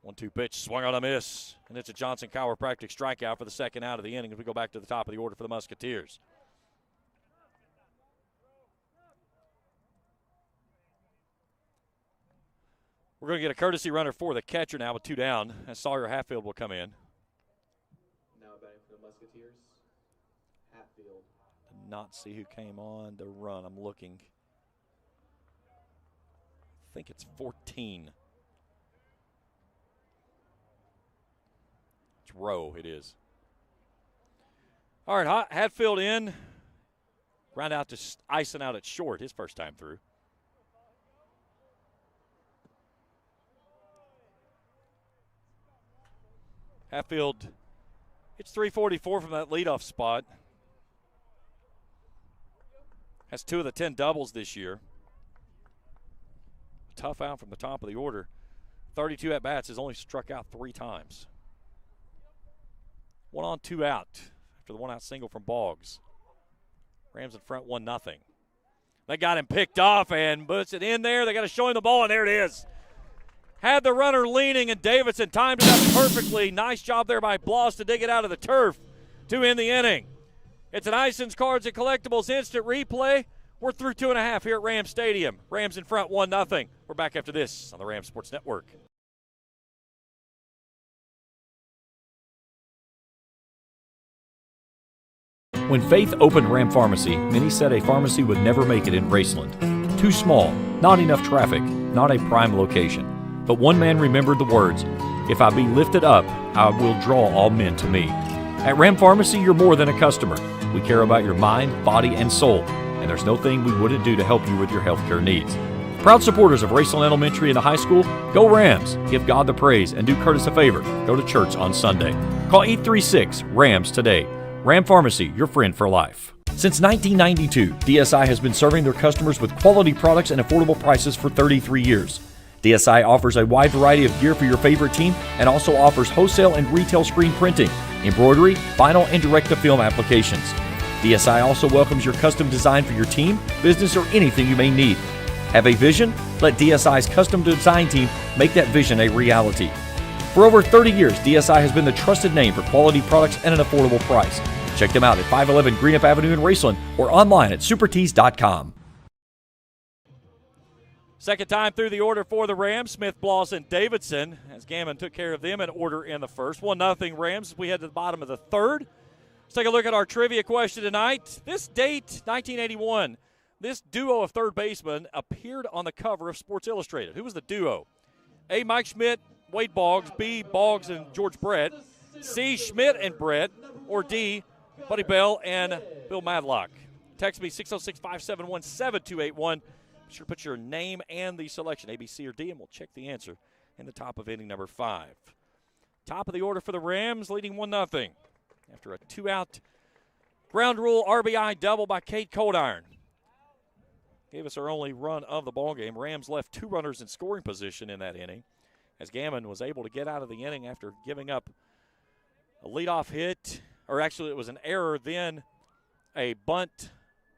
1-2 pitch, swung on a miss. And it's a Johnson chiropractic strikeout for the second out of the inning as we go back to the top of the order for the Musketeers. We're going to get a courtesy runner for the catcher now with 2 down, as Sawyer Hatfield will come in. Now batting for the Musketeers, Hatfield. Did not see who came on to run. I'm looking. I think it's 14. It's Rowe, it is. All right, Hatfield in. Ground out to Ison out at short, his first time through. Hatfield, it's 344 from that leadoff spot. Has 2 of the 10 doubles this year. Tough out from the top of the order. 32 at-bats, has only struck out 3 times. 1 on, 2 out after the 1-out single from Boggs. Rams in front 1-0. They got him picked off and puts it in there. They got to show him the ball, and there it is. Had the runner leaning, and Davidson timed it up perfectly. Nice job there by Bloss to dig it out of the turf to end the inning. It's an Ison's Cards and Collectibles instant replay. We're through 2.5 here at Rams Stadium. Rams in front 1-0. We're back after this on the Rams Sports Network. When Faith opened Ram Pharmacy, many said a pharmacy would never make it in Raceland. Too small, not enough traffic, not a prime location. But one man remembered the words, "If I be lifted up, I will draw all men to me." At Ram Pharmacy, you're more than a customer. We care about your mind, body, and soul, and there's no thing we wouldn't do to help you with your healthcare needs. Proud supporters of Raceland Elementary and the high school, go Rams! Give God the praise and do Curtis a favor. Go to church on Sunday. Call 836-RAMS today. Ram Pharmacy, your friend for life. Since 1992, DSI has been serving their customers with quality products and affordable prices for 33 years. DSI offers a wide variety of gear for your favorite team and also offers wholesale and retail screen printing, embroidery, vinyl, and direct-to-film applications. DSI also welcomes your custom design for your team, business, or anything you may need. Have a vision? Let DSI's custom design team make that vision a reality. For over 30 years, DSI has been the trusted name for quality products at an affordable price. Check them out at 511 Greenup Avenue in Raceland or online at supertees.com. Second time through the order for the Rams, Smith, Bloss, and Davidson, as Gammon took care of them in order in the first. 1-0 Rams as we head to the bottom of the third. Let's take a look at our trivia question tonight. This date, 1981, this duo of third basemen appeared on the cover of Sports Illustrated. Who was the duo? A, Mike Schmidt, Wade Boggs, B, Boggs and George Brett, C, Schmidt and Brett, or D, Buddy Bell and Bill Madlock. Text me 606-571-7281. Be sure to put your name and the selection, A, B, C, or D, and we'll check the answer in the top of inning number 5. Top of the order for the Rams, leading 1-0 after a 2-out ground rule RBI double by Cade Coldiron. Gave us our only run of the ballgame. Rams left 2 runners in scoring position in that inning, as Gammon was able to get out of the inning after giving up a leadoff hit, or actually it was an error, then a bunt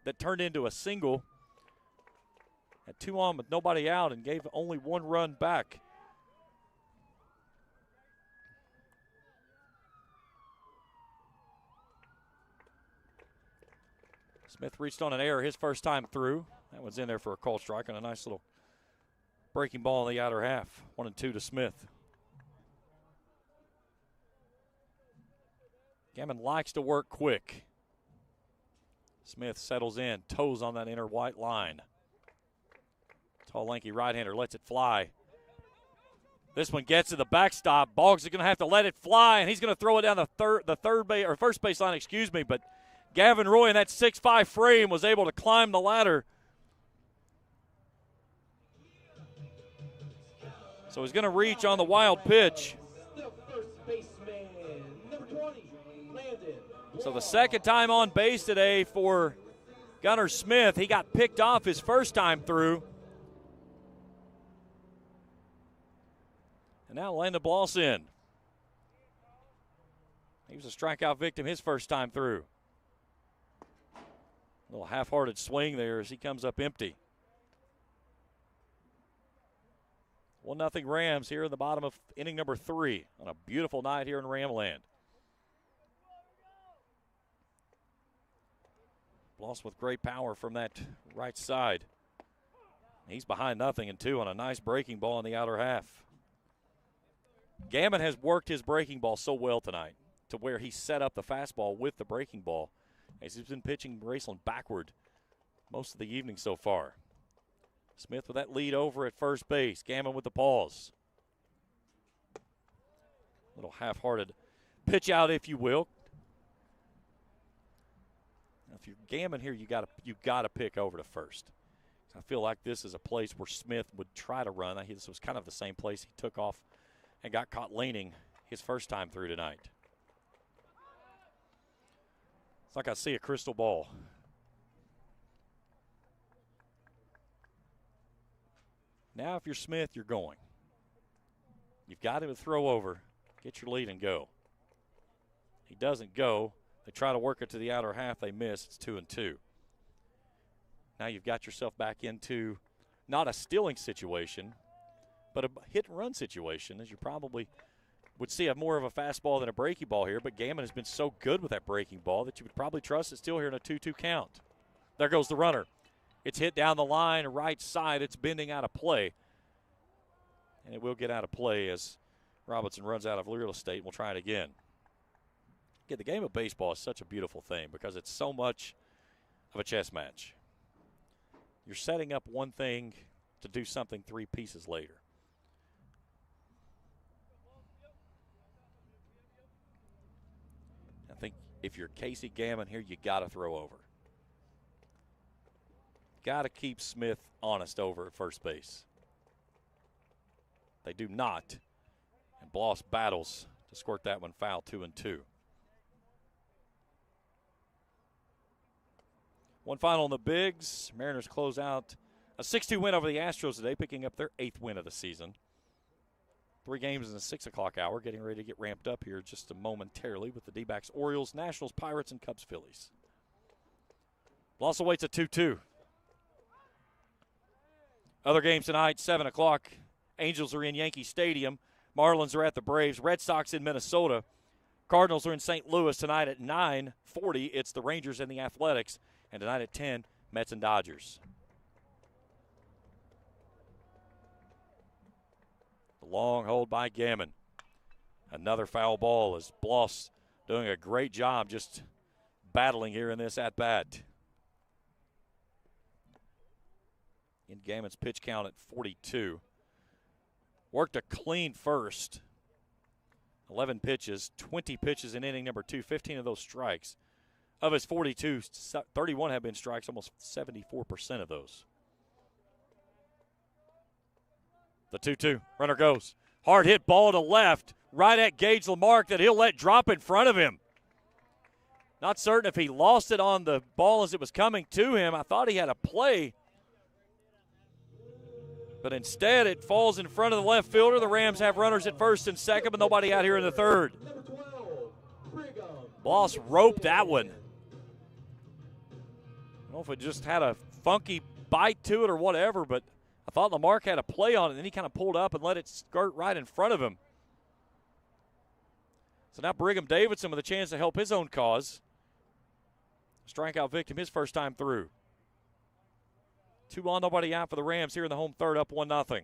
that turned into a single. Had 2 on with nobody out and gave only 1 run back. Smith reached on an error his first time through. That one's in there for a called strike and a nice little breaking ball in the outer half. 1-2 to Smith. Gammon likes to work quick. Smith settles in, toes on that inner white line. Tall, lanky right-hander lets it fly. This one gets to the backstop. Boggs is going to have to let it fly, and he's going to throw it down the first base line, but Gavin Roy in that 6'5" frame was able to climb the ladder. So he's going to reach on the wild pitch. So the second time on base today for Gunnar Smith. He got picked off his first time through. And now Landon Bloss in. He was a strikeout victim his first time through. A little half-hearted swing there as he comes up empty. 1-0 Rams here in the bottom of inning number 3 on a beautiful night here in Ramland. Bloss with great power from that right side. He's behind 0-2 on a nice breaking ball in the outer half. Gammon has worked his breaking ball so well tonight to where he set up the fastball with the breaking ball as he's been pitching Raceland backward most of the evening so far. Smith with that lead over at first base. Gammon with the pause. Little half-hearted pitch out, if you will. Now, if you're Gammon here, you got to pick over to first. I feel like this is a place where Smith would try to run. This was kind of the same place he took off and got caught leaning his first time through tonight. It's like I see a crystal ball. Now if you're Smith, you're going. You've got him to throw over, get your lead and go. He doesn't go. They try to work it to the outer half. They miss. It's 2-2. Now you've got yourself back into not a stealing situation, but a hit-and-run situation, as you probably would see more of a fastball than a breaking ball here. But Gammon has been so good with that breaking ball that you would probably trust it still here in a 2-2 count. There goes the runner. It's hit down the line, right side. It's bending out of play. And it will get out of play as Robinson runs out of real estate, and we'll try it again. Yeah, the game of baseball is such a beautiful thing because it's so much of a chess match. You're setting up one thing to do something three pieces later. I think if you're Casey Gammon here, you got to throw over. Got to keep Smith honest over at first base. They do not. And Bloss battles to squirt that one foul, 2-2. One final on the Bigs. Mariners close out a 6-2 win over the Astros today, picking up their 8th win of the season. 3 games in the 6 o'clock hour, getting ready to get ramped up here just momentarily with the D-backs, Orioles, Nationals, Pirates, and Cubs, Phillies. Bloss awaits a 2-2. Other games tonight, 7 o'clock. Angels are in Yankee Stadium. Marlins are at the Braves. Red Sox in Minnesota. Cardinals are in St. Louis tonight at 9:40. It's the Rangers and the Athletics. And tonight at 10, Mets and Dodgers. The long hold by Gammon. Another foul ball as Bloss doing a great job just battling here in this at-bat. In Gammon's pitch count at 42. Worked a clean first. 11 pitches, 20 pitches in inning number 2, 15 of those strikes. Of his 42, 31 have been strikes, almost 74% of those. The 2-2, runner goes. Hard hit ball to left, right at Gage Lamarck that he'll let drop in front of him. Not certain if he lost it on the ball as it was coming to him. I thought he had a play. But instead, it falls in front of the left fielder. The Rams have runners at first and second, but nobody out here in the third. Bloss roped that one. I don't know if it just had a funky bite to it or whatever, but I thought Lamarck had a play on it, and then he kind of pulled up and let it skirt right in front of him. So now Brigham Davidson with a chance to help his own cause. Strikeout victim his first time through. 2 on, nobody out for the Rams here in the home third, up 1-0.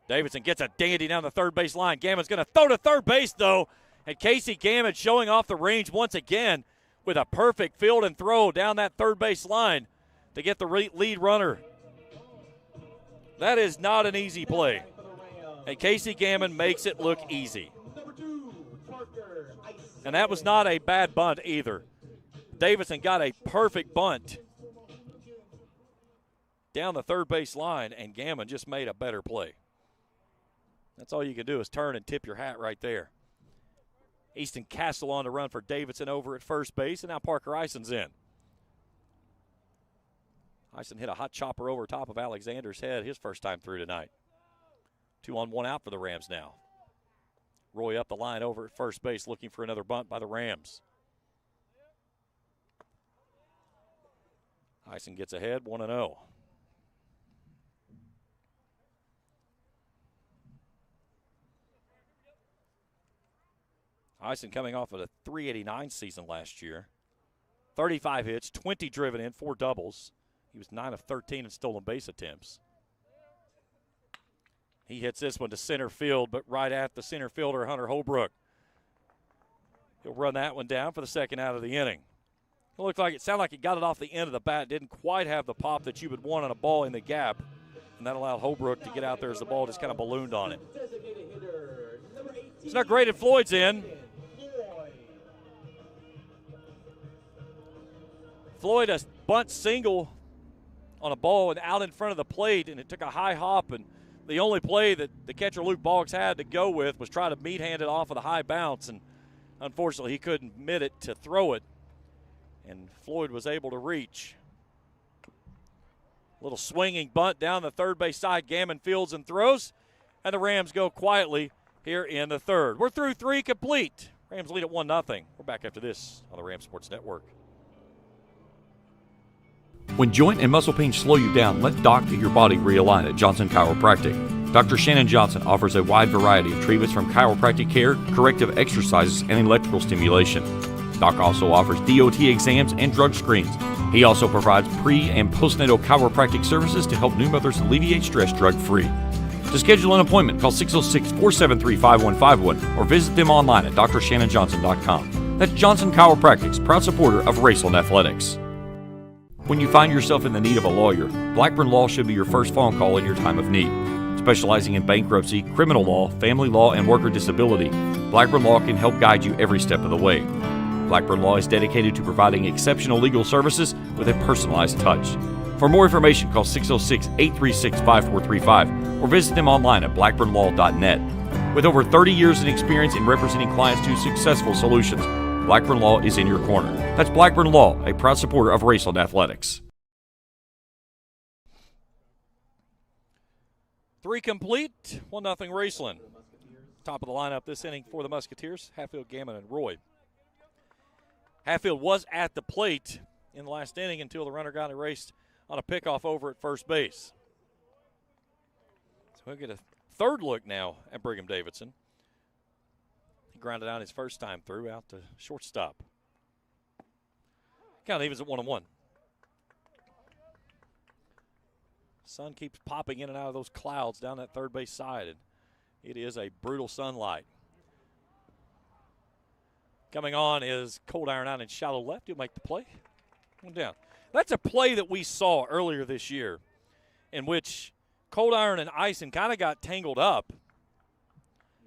Davidson gets a dandy down the third base line. Gammon's going to throw to third base, though. And Casey Gammon showing off the range once again with a perfect field and throw down that third base line to get the lead runner. That is not an easy play. And Casey Gammon makes it look easy. And that was not a bad bunt either. Davidson got a perfect bunt down the third base line, and Gammon just made a better play. That's all you can do is turn and tip your hat right there. Easton Castle on to run for Davidson over at first base, and now Parker Ison's in. Ison hit a hot chopper over top of Alexander's head his first time through tonight. 2 on, 1 out for the Rams now. Roy up the line over at first base looking for another bunt by the Rams. Ison gets ahead, 1-0. Ison coming off of a .389 season last year. 35 hits, 20 driven in, 4 doubles. He was 9 of 13 in stolen base attempts. He hits this one to center field, but right at the center fielder, Hunter Holbrook. He'll run that one down for the second out of the inning. It sounded like he got it off the end of the bat. Didn't quite have the pop that you would want on a ball in the gap. And that allowed Holbrook to get out there as the ball just kind of ballooned on it. It's not great, and Floyd's in. Floyd, a bunt single on a ball and out in front of the plate, and it took a high hop, and the only play that the catcher Luke Boggs had to go with was try to meat-hand it off of the high bounce, and unfortunately he couldn't mitt it to throw it, and Floyd was able to reach. Little swinging bunt down the third base side. Gammon fields and throws, and the Rams go quietly here in the third. We're through 3 complete. Rams lead at 1-0. We're back after this on the Rams Sports Network. When joint and muscle pains slow you down, let Doc get your body realigned at Johnson Chiropractic. Dr. Shannon Johnson offers a wide variety of treatments from chiropractic care, corrective exercises, and electrical stimulation. Doc also offers DOT exams and drug screens. He also provides pre- and postnatal chiropractic services to help new mothers alleviate stress drug-free. To schedule an appointment, call 606-473-5151 or visit them online at drshannonjohnson.com. That's Johnson Chiropractic's proud supporter of Raceland Athletics. When you find yourself in the need of a lawyer, Blackburn Law should be your first phone call in your time of need. Specializing in bankruptcy, criminal law, family law, and worker disability, Blackburn Law can help guide you every step of the way. Blackburn Law is dedicated to providing exceptional legal services with a personalized touch. For more information, call 606-836-5435 or visit them online at blackburnlaw.net. With over 30 years in experience in representing clients to successful solutions, Blackburn Law is in your corner. That's Blackburn Law, a proud supporter of Raceland Athletics. 3 complete, 1-0 Raceland. Top of the lineup this inning for the Musketeers, Hatfield, Gammon, and Roy. Hatfield was at the plate in the last inning until the runner got erased on a pickoff over at first base. So we'll get a third look now at Brigham Davidson. He grounded out his first time through out to shortstop. Count evens at 1-1. Sun keeps popping in and out of those clouds down that third base side, and it is a brutal sunlight. Coming on is Cold Iron out in shallow left. He'll make the play. One down. That's a play that we saw earlier this year in which Cold Iron and Ison kind of got tangled up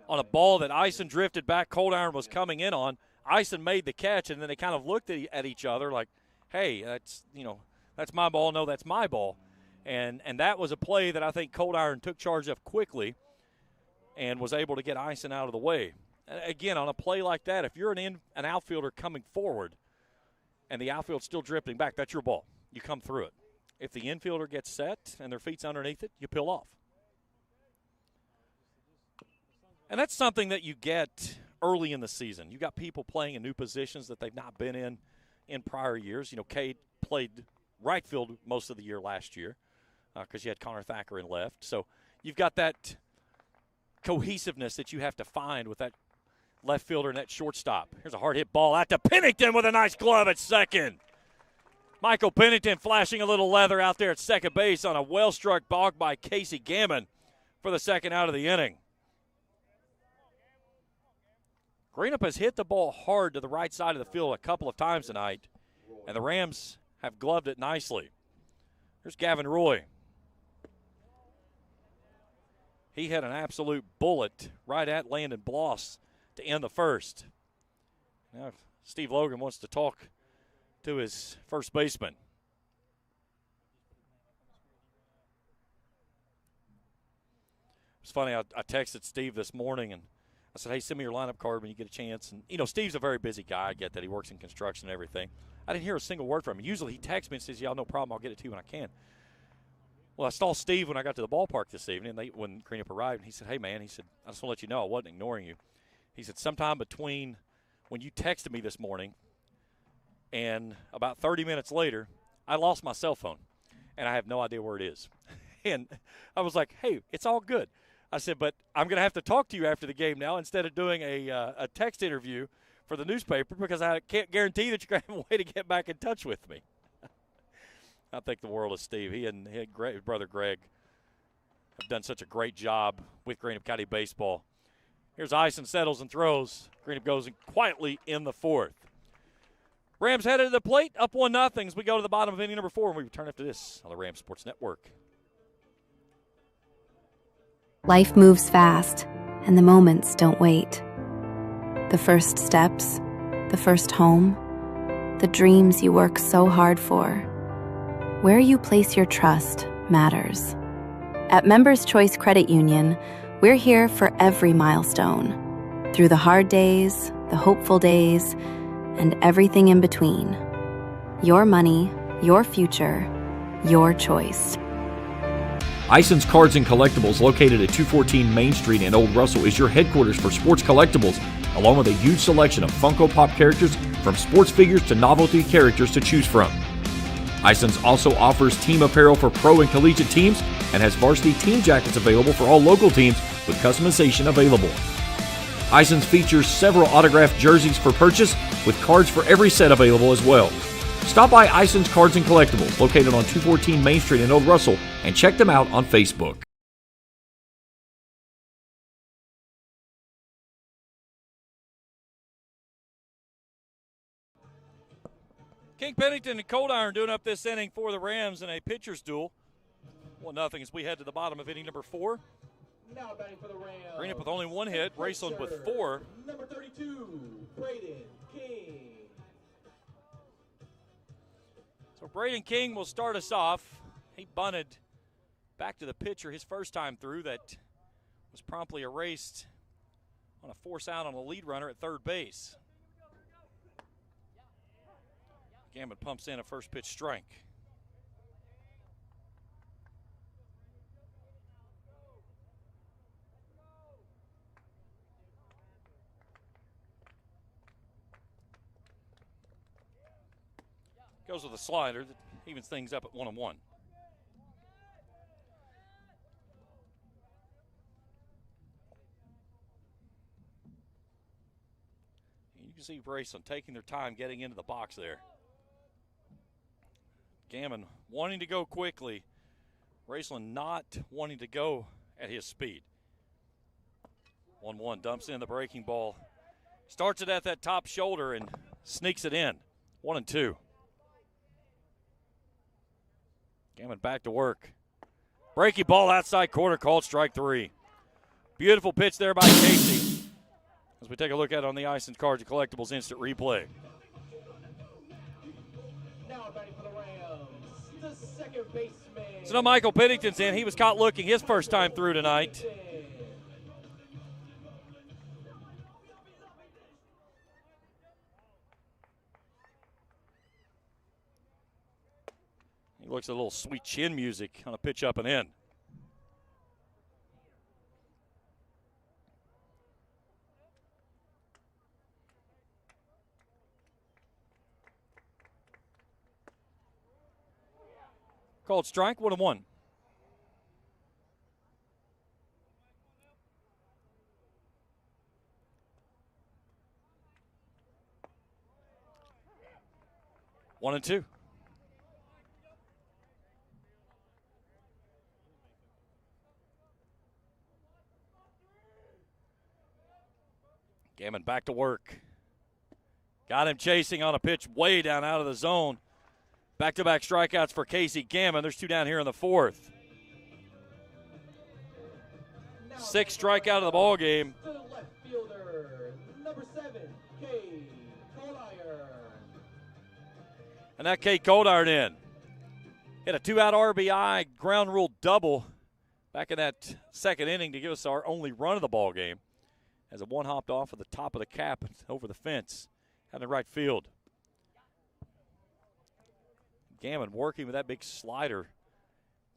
on a ball that Ison drifted back. Cold Iron was coming in on. Ison made the catch, and then they kind of looked at each other like, hey, that's my ball. No, that's my ball. And that was a play that I think Cold Iron took charge of quickly and was able to get Ison out of the way. Again, on a play like that, if you're an outfielder coming forward and the outfield's still drifting back, that's your ball. You come through it. If the infielder gets set and their feet's underneath it, you peel off. And that's something that you get early in the season. You got people playing in new positions that they've not been in prior years. You know, Cade played right field most of the year last year because you had Connor Thacker in left. So you've got that cohesiveness that you have to find with that left fielder and that shortstop. Here's a hard hit ball out to Pennington with a nice glove at second. Michael Pennington flashing a little leather out there at second base on a well-struck bog by Casey Gammon for the second out of the inning. Greenup has hit the ball hard to the right side of the field a couple of times tonight, and the Rams have gloved it nicely. Here's Gavin Roy. He had an absolute bullet right at Landon Bloss to end the first. Now Steve Logan wants to talk to his first baseman. It's funny, I texted Steve this morning and I said, hey, send me your lineup card when you get a chance. And, you know, Steve's a very busy guy. I get that. He works in construction and everything. I didn't hear a single word from him. Usually he texts me and says, yeah, no problem. I'll get it to you when I can. Well, I saw Steve when I got to the ballpark this evening when Greenup arrived. And he said, hey, man, he said, I just want to let you know I wasn't ignoring you. He said, sometime between when you texted me this morning and about 30 minutes later, I lost my cell phone, and I have no idea where it is. And I was like, hey, it's all good. I said, but I'm going to have to talk to you after the game now instead of doing a text interview for the newspaper because I can't guarantee that you're going to have a way to get back in touch with me. I think the world of Steve. He and his brother Greg have done such a great job with Greenup County baseball. Here's Ison, settles and throws. Greenup goes in quietly in the fourth. Rams headed to the plate, up 1-0 as we go to the bottom of inning number 4, and we return after this on the Rams Sports Network. Life moves fast, and the moments don't wait. The first steps, the first home, the dreams you work so hard for. Where you place your trust matters. At Members Choice Credit Union, we're here for every milestone. Through the hard days, the hopeful days, and everything in between. Your money, your future, your choice. Ison's Cards and Collectibles, located at 214 Main Street in Old Russell, is your headquarters for sports collectibles, along with a huge selection of Funko Pop characters from sports figures to novelty characters to choose from. Ison's also offers team apparel for pro and collegiate teams and has varsity team jackets available for all local teams with customization available. Ison's features several autographed jerseys for purchase with cards for every set available as well. Stop by Ison's Cards and Collectibles, located on 214 Main Street in Old Russell, and check them out on Facebook. King Pennington and Cold Iron doing up this inning for the Rams in a pitcher's duel. 1-0 as we head to the bottom of inning number 4. Now batting for the Rams. Greenup with only 1 hit, Raceland with 4. Number 32, Braden King. So Braden King will start us off. He bunted back to the pitcher his first time through. That was promptly erased on a force out on a lead runner at third base. Gammon pumps in a first pitch strike. Goes with a slider that evens things up at 1-1. You can see Raceland taking their time getting into the box there. Gammon wanting to go quickly. Raceland not wanting to go at his speed. 1-1 dumps in the breaking ball. Starts it at that top shoulder and sneaks it in. 1-2. Gammon back to work. Breaking ball outside corner, called strike 3. Beautiful pitch there by Casey. As we take a look at it on the Ice and Cards and Collectibles instant replay. Now batting for the Rams, the second baseman. So now Michael Pennington's in. He was caught looking his first time through tonight. He looks at a little sweet chin music on a pitch up and in. Called strike, 1-1. One and two. Gammon back to work. Got him chasing on a pitch way down out of the zone. Back-to-back strikeouts for Casey Gammon. There's 2 down here in the 4th. 6th strikeout of the ball game. The left fielder, number 7, K. Collier. And that Kate Coldiron in. Hit a 2-out RBI ground rule double back in that second inning to give us our only run of the ball game. As a one hopped off of the top of the cap over the fence out in right field. Gammon working with that big slider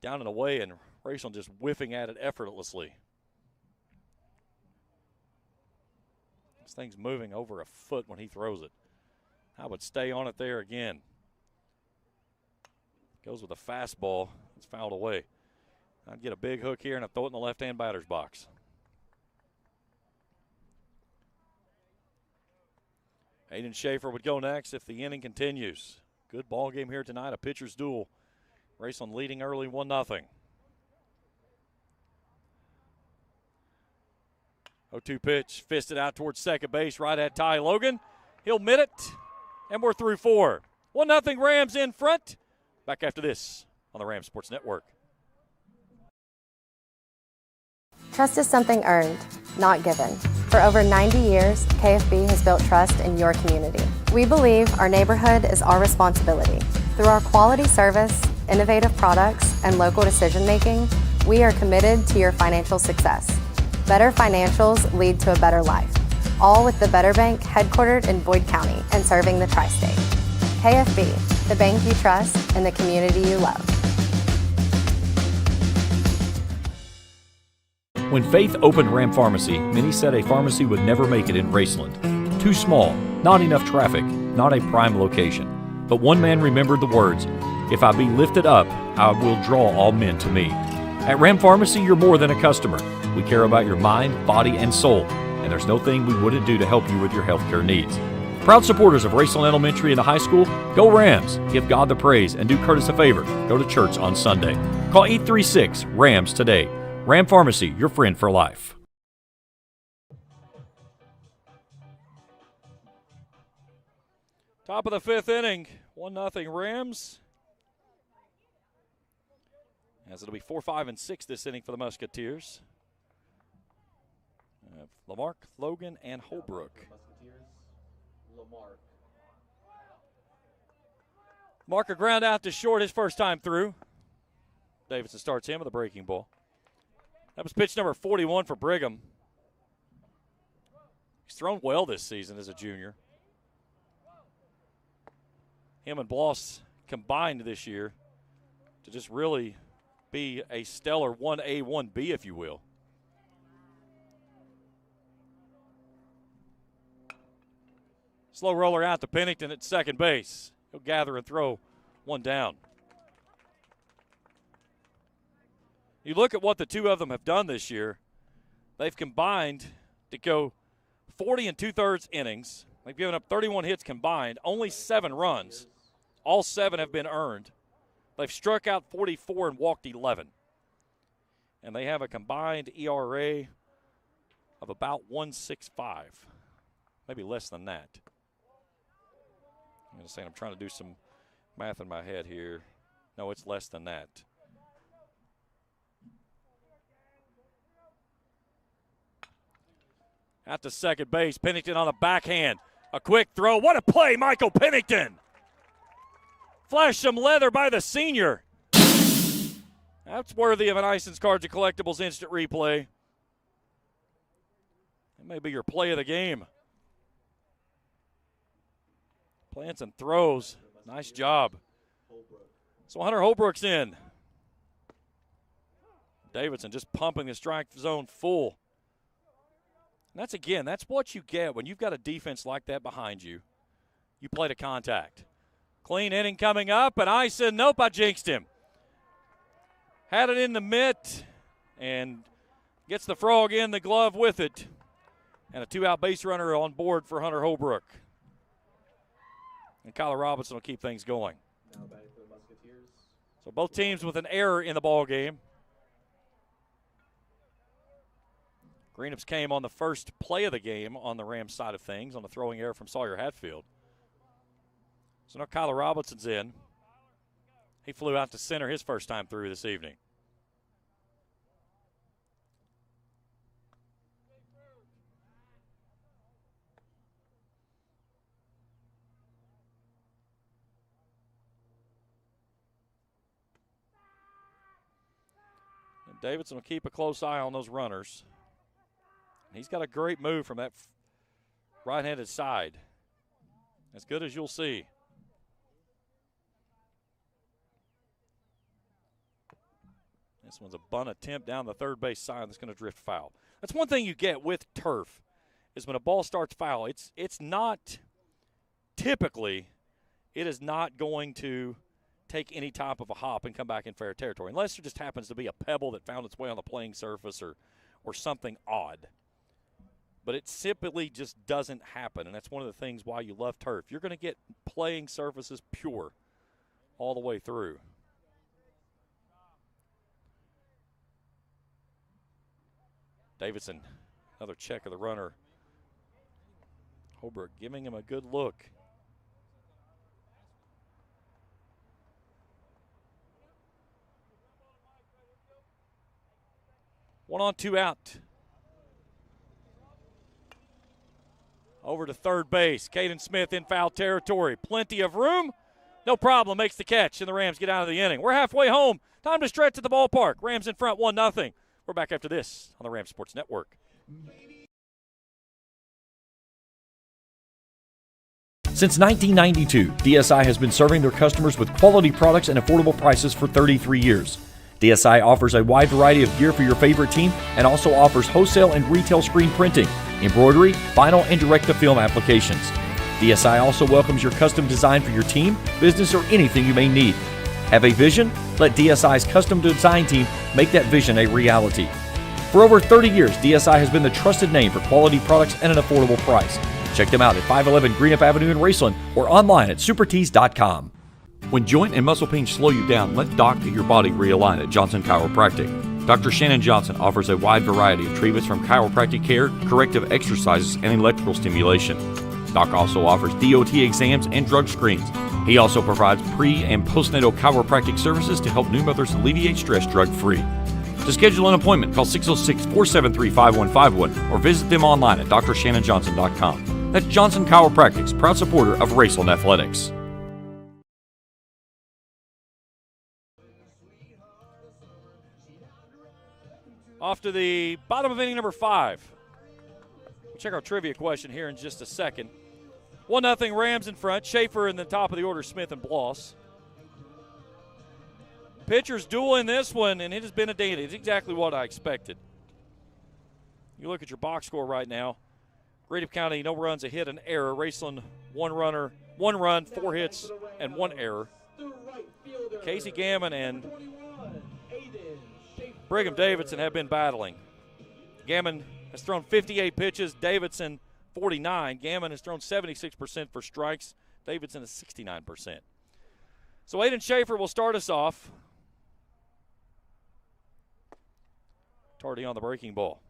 down and away, and Raceland just whiffing at it effortlessly. This thing's moving over a foot when he throws it. I would stay on it there again. Goes with a fastball. It's fouled away. I'd get a big hook here and I'd throw it in the left-hand batter's box. Aiden Schaefer would go next if the inning continues. Good ball game here tonight, a pitcher's duel. Raceland leading early 1-0. 0-2 pitch, fisted out towards second base, right at Ty Logan. He'll mitt it, and we're through 4. 1-0 Rams in front. Back after this on the Rams Sports Network. Trust is something earned, not given. For over 90 years, KFB has built trust in your community. We believe our neighborhood is our responsibility. Through our quality service, innovative products, and local decision-making, we are committed to your financial success. Better financials lead to a better life. All with the Better Bank headquartered in Boyd County and serving the tri-state. KFB, the bank you trust and the community you love. When Faith opened Ram Pharmacy, many said a pharmacy would never make it in Raceland. Too small, not enough traffic, not a prime location. But one man remembered the words, "If I be lifted up, I will draw all men to me." At Ram Pharmacy, you're more than a customer. We care about your mind, body, and soul, and there's no thing we wouldn't do to help you with your healthcare needs. Proud supporters of Raceland Elementary and the high school, go Rams. Give God the praise and do Curtis a favor. Go to church on Sunday. Call 836-RAMS today. Ram Pharmacy, your friend for life. Top of the fifth inning, 1-0 Rams. As it'll be 4, 5, and 6 this inning for the Musketeers. Lamarck, Logan, and Holbrook. Mark a ground out to short his first time through. Davidson starts him with a breaking ball. That was pitch number 41 for Brigham. He's thrown well this season as a junior. Him and Bloss combined this year to just really be a stellar 1A, 1B, if you will. Slow roller out to Pennington at second base. He'll gather and throw one down. You look at what the two of them have done this year. They've combined to go 40 2/3 innings. They've given up 31 hits combined, only 7 runs. All 7 have been earned. They've struck out 44 and walked 11. And they have a combined ERA of about 1.65, maybe less than that. I'm trying to do some math in my head here. No, it's less than that. Out to second base, Pennington on a backhand. A quick throw. What a play, Michael Pennington. Flash some leather by the senior. That's worthy of an Ison's Cards and Collectibles instant replay. That may be your play of the game. Plants and throws. Nice job. So Hunter Holbrook's in. Davidson just pumping the strike zone full. And that's what you get when you've got a defense like that behind you. You play to contact. Clean inning coming up, and Ison, nope, I jinxed him. Had it in the mitt and gets the frog in the glove with it. And a 2-out base runner on board for Hunter Holbrook. And Kyler Robinson will keep things going. Now back to the Musketeers. So both teams with an error in the ball game. Greenups came on the first play of the game on the Rams side of things on the throwing error from Sawyer Hatfield. So now Kyler Robinson's in. He flew out to center his first time through this evening. And Davidson will keep a close eye on those runners. He's got a great move from that right-handed side. As good as you'll see. This one's a bunt attempt down the third base side that's going to drift foul. That's one thing you get with turf is when a ball starts foul, it's not typically, it is not going to take any type of a hop and come back in fair territory unless there just happens to be a pebble that found its way on the playing surface or something odd. But it simply just doesn't happen, and that's one of the things why you love turf. You're going to get playing surfaces pure all the way through. Davidson, another check of the runner. Holbrook giving him a good look. One on, 2 out. Over to third base. Caden Smith in foul territory. Plenty of room. No problem. Makes the catch, and the Rams get out of the inning. We're halfway home. Time to stretch at the ballpark. Rams in front 1-0. We're back after this on the Rams Sports Network. Since 1992, DSI has been serving their customers with quality products and affordable prices for 33 years. DSI offers a wide variety of gear for your favorite team and also offers wholesale and retail screen printing, embroidery, vinyl, and direct-to-film applications. DSI also welcomes your custom design for your team, business, or anything you may need. Have a vision? Let DSI's custom design team make that vision a reality. For over 30 years, DSI has been the trusted name for quality products and an affordable price. Check them out at 511 Greenup Avenue in Raceland or online at supertees.com. When joint and muscle pains slow you down, let Doc get your body realigned at Johnson Chiropractic. Dr. Shannon Johnson offers a wide variety of treatments from chiropractic care, corrective exercises, and electrical stimulation. Doc also offers DOT exams and drug screens. He also provides pre- and postnatal chiropractic services to help new mothers alleviate stress drug-free. To schedule an appointment, call 606-473-5151 or visit them online at drshannonjohnson.com. That's Johnson Chiropractic's proud supporter of Raceland Athletics. Off to the bottom of inning number 5. We'll check our trivia question here in just a second. 1-0 Rams in front. Schaefer in the top of the order, Smith and Bloss. Pitchers duel in this one, and it has been a day. It's exactly what I expected. You look at your box score right now. Greenup County, no runs, a hit, an error. Raceland, 1 run, 4 hits, and 1 error. Casey Gammon and Brigham Davidson have been battling. Gammon has thrown 58 pitches, Davidson 49. Gammon has thrown 76% for strikes. Davidson is 69%. So Aiden Schaefer will start us off. Tardy on the breaking ball.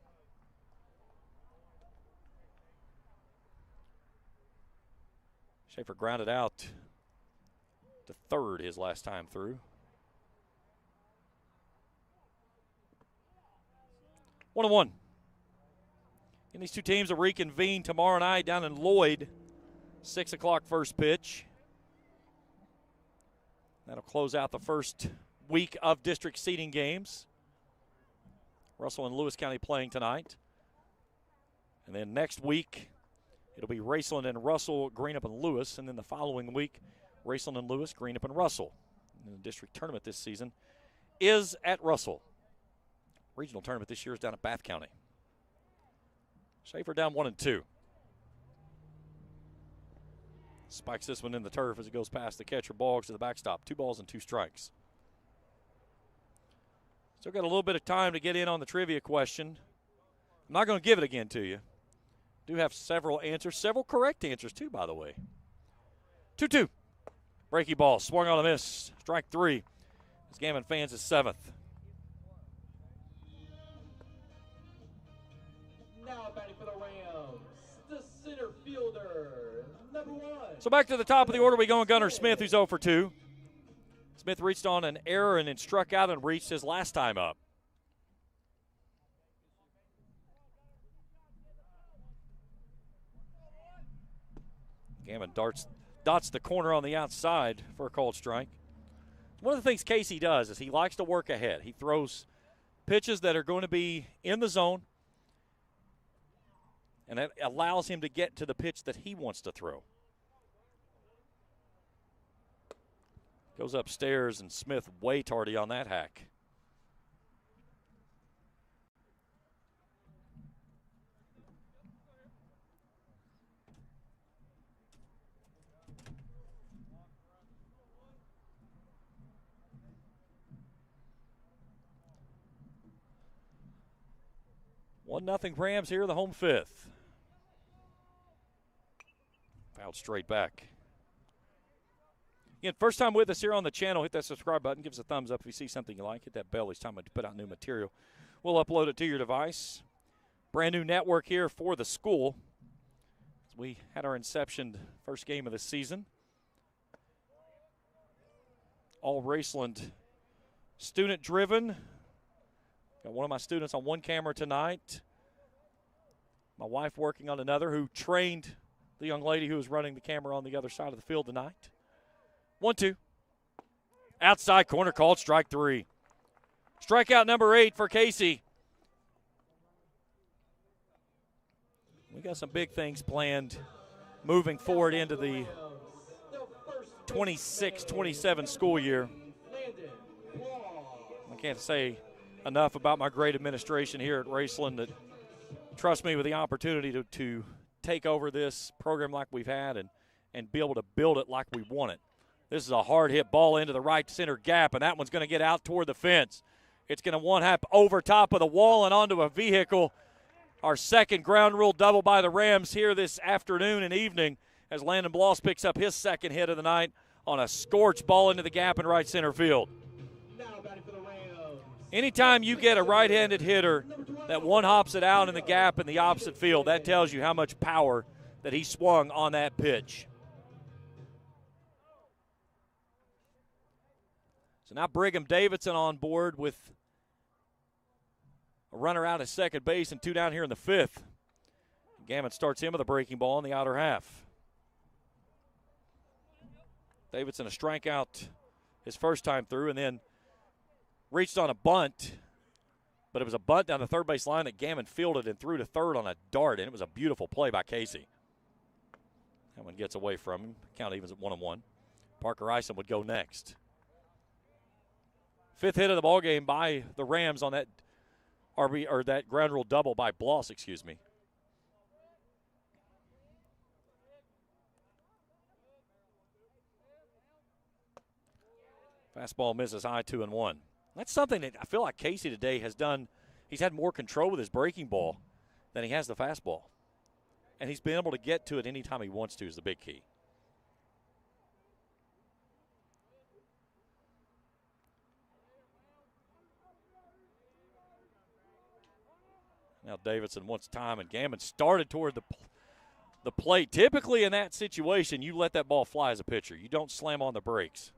Schaefer grounded out to third his last time through. 1-1. And these two teams will reconvene tomorrow night down in Lloyd. 6 o'clock first pitch. That'll close out the first week of district seeding games. Russell and Lewis County playing tonight. And then next week, it'll be Raceland and Russell, Greenup and Lewis. And then the following week, Raceland and Lewis, Greenup and Russell. And the district tournament this season is at Russell. Regional tournament this year is down at Bath County. Schaefer down 1-2. Spikes this one in the turf as it goes past the catcher. Boggs to the backstop. 2 balls and 2 strikes. Still got a little bit of time to get in on the trivia question. I'm not going to give it again to you. Do have several answers, several correct answers too, by the way. 2-2. Breaky ball swung on a miss. Strike 3. As Gammon fans his 7th. Now batting for the Rams, the center fielder, number 1. So back to the top of the order we go, and Gunnar Smith, who's 0 for 2. Smith reached on an error and then struck out and reached his last time up. Gammon dots the corner on the outside for a called strike. One of the things Casey does is he likes to work ahead. He throws pitches that are going to be in the zone, and that allows him to get to the pitch that he wants to throw. Goes upstairs, and Smith way tardy on that hack. One nothing Rams here, the home 5th. Fouled straight back. Again, first time with us here on the channel, hit that subscribe button. Give us a thumbs up if you see something you like. Hit that bell each time I put out new material. We'll upload it to your device. Brand new network here for the school. We had our inception first game of the season. All Raceland student driven. Got one of my students on one camera tonight. My wife working on another, who trained the young lady who was running the camera on the other side of the field tonight. 1-2. Outside corner called strike 3. Strikeout number 8 for Casey. We got some big things planned moving forward into the 26-27 school year. I can't say enough about my great administration here at Raceland that trust me with the opportunity to take over this program like we've had and be able to build it like we want it. This is a hard hit ball into the right center gap, and that one's going to get out toward the fence. It's going to one-hop over top of the wall and onto a vehicle. Our second ground rule double by the Rams here this afternoon and evening as Landon Bloss picks up his second hit of the night on a scorched ball into the gap in right center field. Now batting for the Rams. Anytime you get a right-handed hitter that one-hops it out in the gap in the opposite field, that tells you how much power that he swung on that pitch. So now Brigham Davidson on board with a runner out at second base and two down here in the fifth. Gammon starts him with a breaking ball in the outer half. Davidson a strikeout his first time through and then reached on a bunt, but it was a bunt down the third base line that Gammon fielded and threw to third on a dart, and it was a beautiful play by Casey. That one gets away from him. Count evens at 1-1. Parker Ison would go next. Fifth hit of the ball game by the Rams on that that ground rule double by Bloss, excuse me. Fastball misses high, 2-1. That's something that I feel like Casey today has done. He's had more control with his breaking ball than he has the fastball. And he's been able to get to it anytime he wants to is the big key. Now Davidson wants time, and Gammon started toward the plate. Typically in that situation, you let that ball fly as a pitcher. You don't slam on the brakes.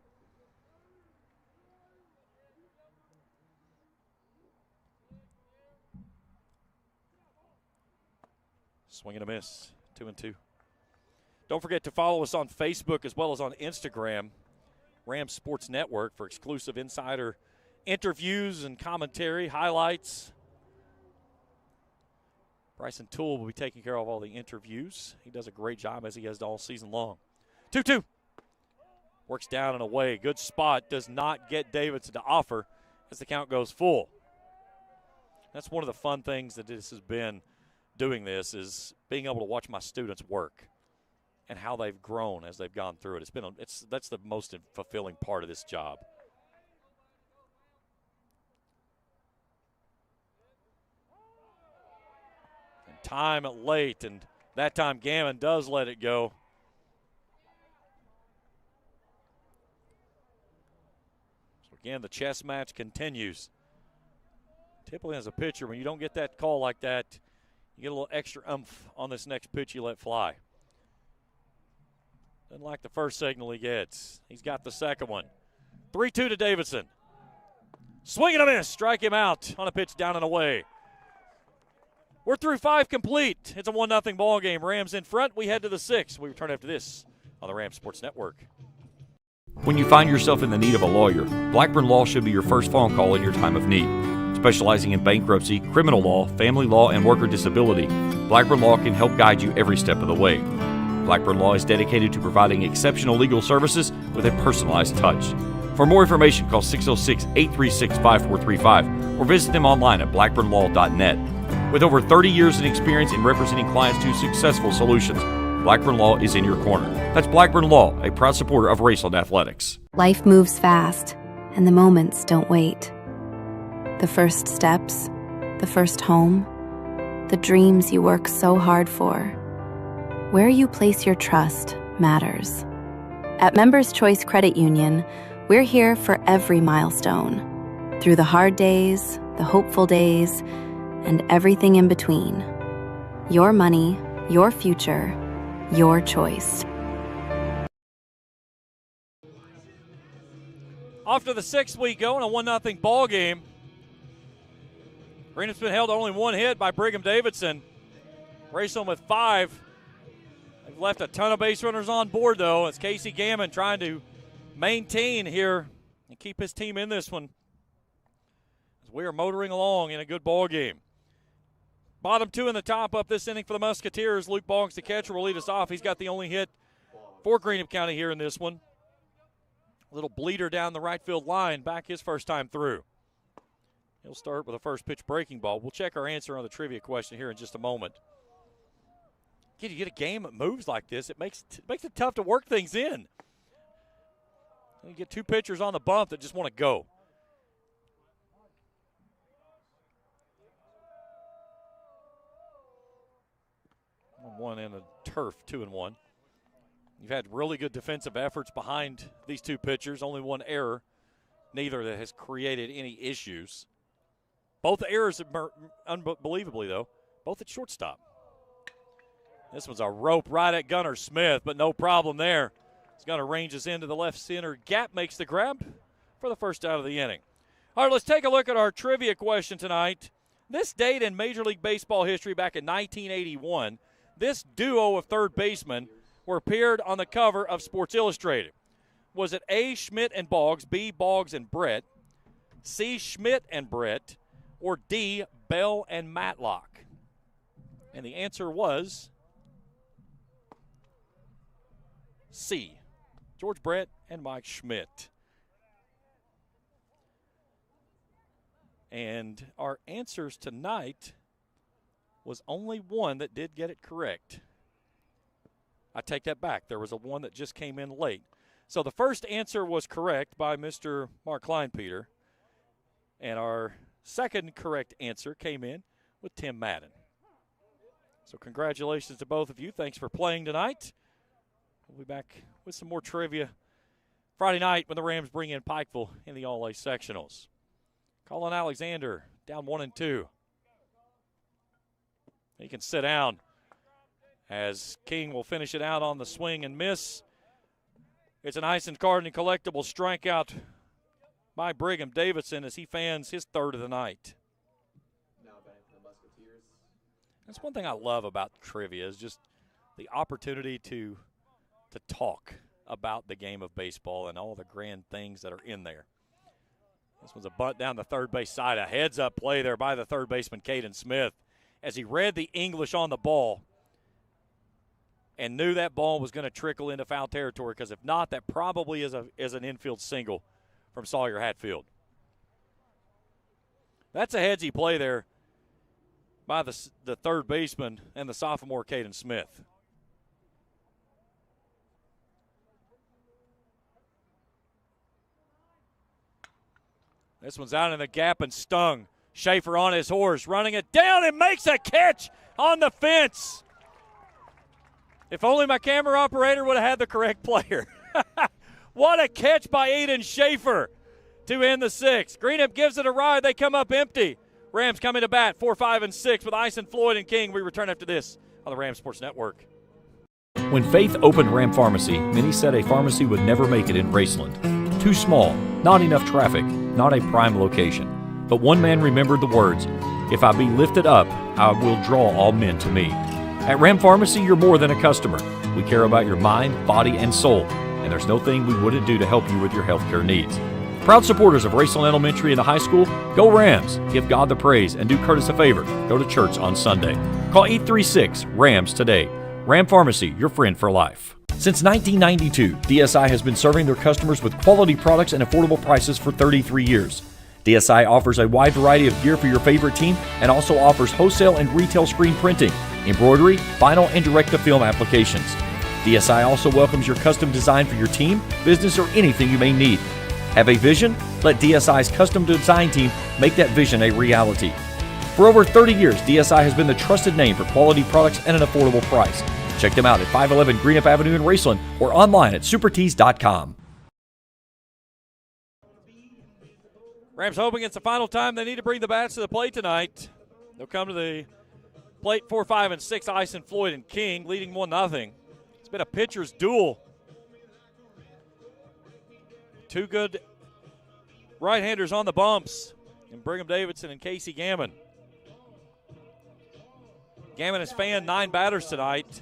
Swing and a miss, 2-2. Don't forget to follow us on Facebook as well as on Instagram, Rams Sports Network, for exclusive insider interviews and commentary, highlights. Bryson Toole will be taking care of all the interviews. He does a great job as he has all season long. 2-2. Works down and away. Good spot. Does not get Davidson to offer as the count goes full. That's one of the fun things that this has been doing this, is being able to watch my students work and how they've grown as they've gone through it. That's the most fulfilling part of this job. Time late, and that time Gammon does let it go. So again, the chess match continues. Typically as a pitcher, when you don't get that call like that, you get a little extra oomph on this next pitch you let fly. Doesn't like the first signal he gets. He's got the second one. 3-2 to Davidson. Swing and a miss. Strike him out on a pitch down and away. We're through 5 complete. It's a 1-0 ball game. Rams in front. We head to the 6th. We return after this on the Rams Sports Network. When you find yourself in the need of a lawyer, Blackburn Law should be your first phone call in your time of need. Specializing in bankruptcy, criminal law, family law, and worker disability, Blackburn Law can help guide you every step of the way. Blackburn Law is dedicated to providing exceptional legal services with a personalized touch. For more information, call 606-836-5435 or visit them online at blackburnlaw.net. With over 30 years of experience in representing clients to successful solutions, Blackburn Law is in your corner. That's Blackburn Law, a proud supporter of Raceland Athletics. Life moves fast, and the moments don't wait. The first steps, the first home, the dreams you work so hard for. Where you place your trust matters. At Members Choice Credit Union, we're here for every milestone. Through the hard days, the hopeful days, and everything in between. Your money, your future, your choice. Off to the 6th we go in a 1-0 ball game. Greenup's been held to only 1 hit by Brigham Davidson. Raceland with 5. They've left a ton of base runners on board, though. It's Casey Gammon trying to maintain here and keep his team in this one, as we are motoring along in a good ball game. Bottom 2 in the top up this inning for the Musketeers. Luke Boggs, the catcher, will lead us off. He's got the only hit for Greenup County here in this one. A little bleeder down the right field line, back his first time through. He'll start with a first pitch breaking ball. We'll check our answer on the trivia question here in just a moment. You get a game that moves like this, it makes it tough to work things in. You get 2 pitchers on the bump that just want to go. 1 in the turf, 2-1. You've had really good defensive efforts behind these two pitchers. Only one error, neither that has created any issues. Both errors, unbelievably though, both at shortstop. This one's a rope right at Gunnar Smith, but no problem there. Gunnar ranges into the left center gap, makes the grab for the first out of the inning. All right, let's take a look at our trivia question tonight. This date in Major League Baseball history back in 1981, this duo of third basemen were appeared on the cover of Sports Illustrated. Was it A, Schmidt and Boggs, B, Boggs and Brett, C, Schmidt and Brett, or D, Bell and Matlock? And the answer was C, George Brett and Mike Schmidt. And our answers tonight was only one that did get it correct. I take that back. There was a one that just came in late. So the first answer was correct by Mr. Mark Kleinpeter. And our second correct answer came in with Tim Madden. So congratulations to both of you. Thanks for playing tonight. We'll be back with some more trivia Friday night when the Rams bring in Pikeville in the All-A sectionals. Colin Alexander down 1-2. He can sit down as King will finish it out on the swing and miss. It's an Ice and Garden collectible strikeout by Brigham Davidson as he fans his third of the night. That's one thing I love about trivia is just the opportunity to talk about the game of baseball and all the grand things that are in there. This was a bunt down the third base side. A heads-up play there by the third baseman, Caden Smith, as he read the English on the ball and knew that ball was going to trickle into foul territory, because if not, that probably is an infield single from Sawyer Hatfield. That's a headsy play there by the third baseman and the sophomore, Caden Smith. This one's out in the gap and stung. Schaefer on his horse, running it down and makes a catch on the fence. If only my camera operator would have had the correct player. What a catch by Aiden Schaefer to end the sixth. Greenup gives it a ride. They come up empty. Rams coming to bat, 4, 5, and 6 with Ison, Floyd, and King. We return after this on the Ram Sports Network. When Faith opened Ram Pharmacy, many said a pharmacy would never make it in Raceland. Too small, not enough traffic, not a prime location. But one man remembered the words, "If I be lifted up, I will draw all men to me." At Ram Pharmacy, you're more than a customer. We care about your mind, body, and soul, and there's no thing we wouldn't do to help you with your healthcare needs. Proud supporters of Raceland Elementary and the high school, go Rams! Give God the praise and do Curtis a favor. Go to church on Sunday. Call 836-RAMS today. Ram Pharmacy, your friend for life. Since 1992, DSI has been serving their customers with quality products and affordable prices for 33 years. DSI offers a wide variety of gear for your favorite team and also offers wholesale and retail screen printing, embroidery, vinyl, and direct-to-film applications. DSI also welcomes your custom design for your team, business, or anything you may need. Have a vision? Let DSI's custom design team make that vision a reality. For over 30 years, DSI has been the trusted name for quality products and an affordable price. Check them out at 511 Greenup Avenue in Raceland or online at supertees.com. Rams hoping it's the final time they need to bring the bats to the plate tonight. They'll come to the plate 4, 5, and 6, Ison, Floyd, and King, leading 1-0. It's been a pitcher's duel. Two good right-handers on the bumps in Brigham Davidson and Casey Gammon. Gammon has fanned 9 batters tonight.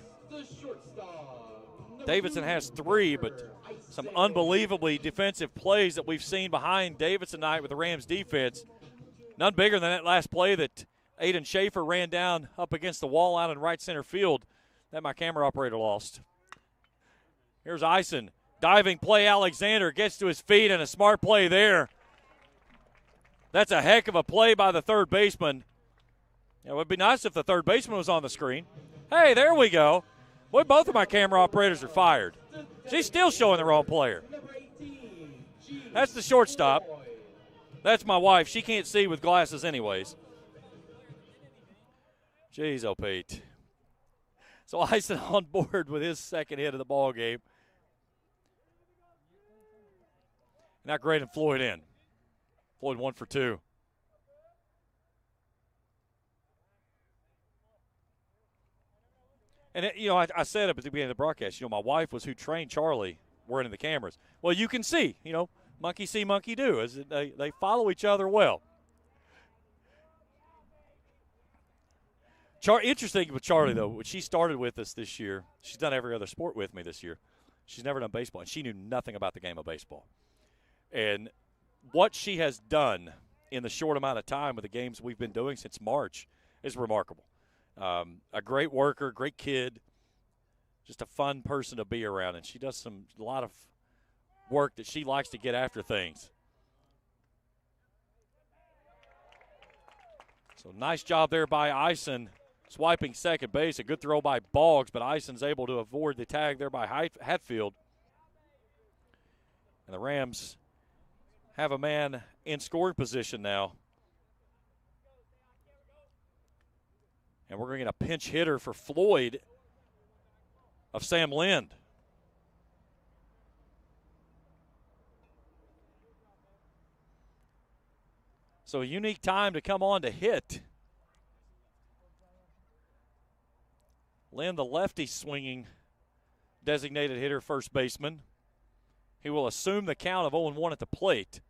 Davidson has 3, but some unbelievably defensive plays that we've seen behind Davidson tonight with the Rams defense. None bigger than that last play that Aiden Schaefer ran down up against the wall out in right center field that my camera operator lost. Here's Ison. Diving play, Alexander gets to his feet, and a smart play there. That's a heck of a play by the third baseman. It would be nice if the third baseman was on the screen. Hey, there we go. Boy, both of my camera operators are fired. She's still showing the wrong player. That's the shortstop. That's my wife. She can't see with glasses anyways. Jeez, oh, Pete. So Eisen on board with his second hit of the ball game. Now Graydon Floyd in. Floyd 1 for 2. And, I said at the beginning of the broadcast, my wife was who trained Charlie wearing the cameras. Well, you can see, monkey see, monkey do. As they follow each other well. Interesting with Charlie, though, when she started with us this year, she's done every other sport with me this year. She's never done baseball, and she knew nothing about the game of baseball. And what she has done in the short amount of time with the games we've been doing since March is remarkable. A great worker, great kid, just a fun person to be around. And she does a lot of work that she likes to get after things. So nice job there by Eisen, swiping second base. A good throw by Boggs, but Eisen's able to avoid the tag there by Hatfield. And the Rams have a man in scoring position now. And we're going to get a pinch hitter for Floyd of Sam Lind. So a unique time to come on to hit. Lind, the lefty swinging designated hitter, first baseman. He will assume the count of 0-1 at the plate.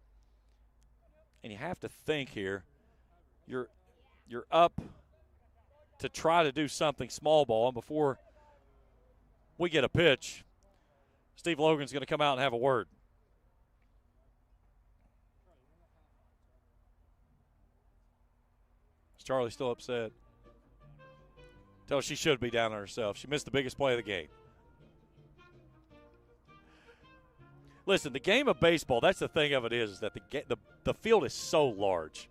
And you have to think here, you're up to try to do something small ball. And before we get a pitch, Steve Logan's going to come out and have a word. Is Charlie still upset? Tell her she should be down on herself. She missed the biggest play of the game. Listen, the game of baseball, that's the thing of it is that the field is so large.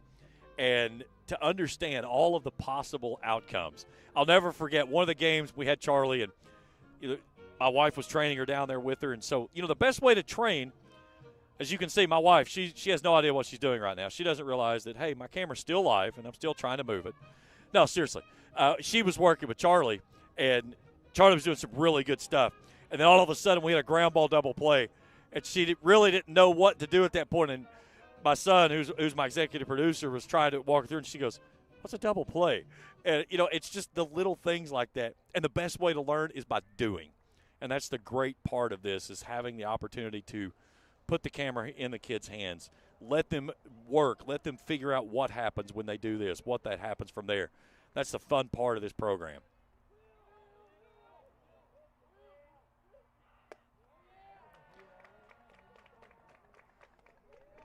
And to understand all of the possible outcomes. I'll never forget one of the games we had Charlie, and my wife was training her down there with her. And so, the best way to train, as you can see, my wife, she has no idea what she's doing right now. She doesn't realize that, hey, my camera's still live, and I'm still trying to move it. No, seriously. She was working with Charlie, and Charlie was doing some really good stuff. And then all of a sudden we had a ground ball double play, and she really didn't know what to do at that point. And my son, who's my executive producer, was trying to walk her through, and she goes, what's a double play? And, it's just the little things like that. And the best way to learn is by doing. And that's the great part of this, is having the opportunity to put the camera in the kids' hands. Let them work. Let them figure out what happens when they do this, what that happens from there. That's the fun part of this program.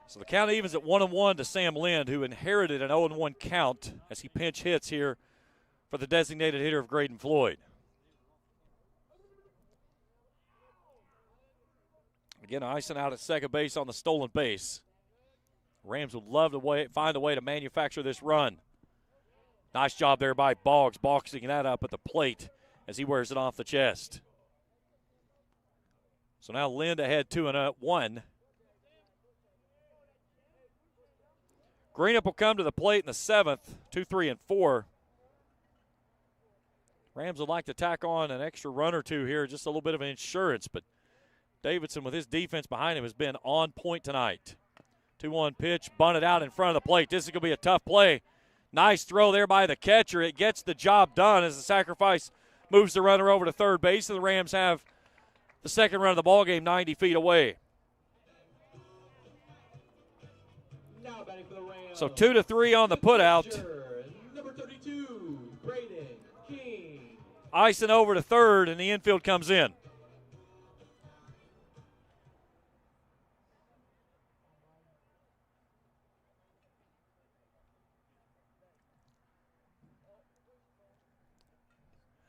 So the count evens at 1-1 to Sam Lind, who inherited an 0-1 count as he pinch hits here for the designated hitter of Graydon Floyd. Again, Eisen out at second base on the stolen base. Rams would love to find a way to manufacture this run. Nice job there by Boggs, boxing that up at the plate as he wears it off the chest. So now Lind ahead 2-1. Greenup will come to the plate in the seventh, 2, 3, and 4. Rams would like to tack on an extra run or two here, just a little bit of insurance, but Davidson with his defense behind him has been on point tonight. 2-1 pitch, bunted out in front of the plate. This is going to be a tough play. Nice throw there by the catcher. It gets the job done as the sacrifice moves the runner over to third base, and the Rams have the second run of the ballgame 90 feet away. So 2-3 on the putout. Number 32, Braden King. Eisen over to third, and the infield comes in.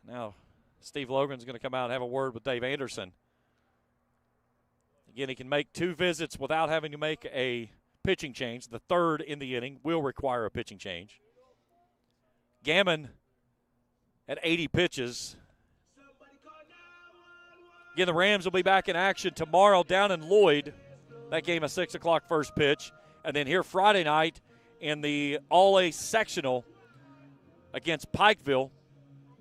Now, Steve Logan's going to come out and have a word with Dave Anderson. Again, he can make 2 visits without having to make a pitching change. The third in the inning will require a pitching change. Gammon at 80 pitches. Again, the Rams will be back in action tomorrow down in Lloyd. That game a 6 o'clock first pitch. And then here Friday night in the All-A sectional against Pikeville.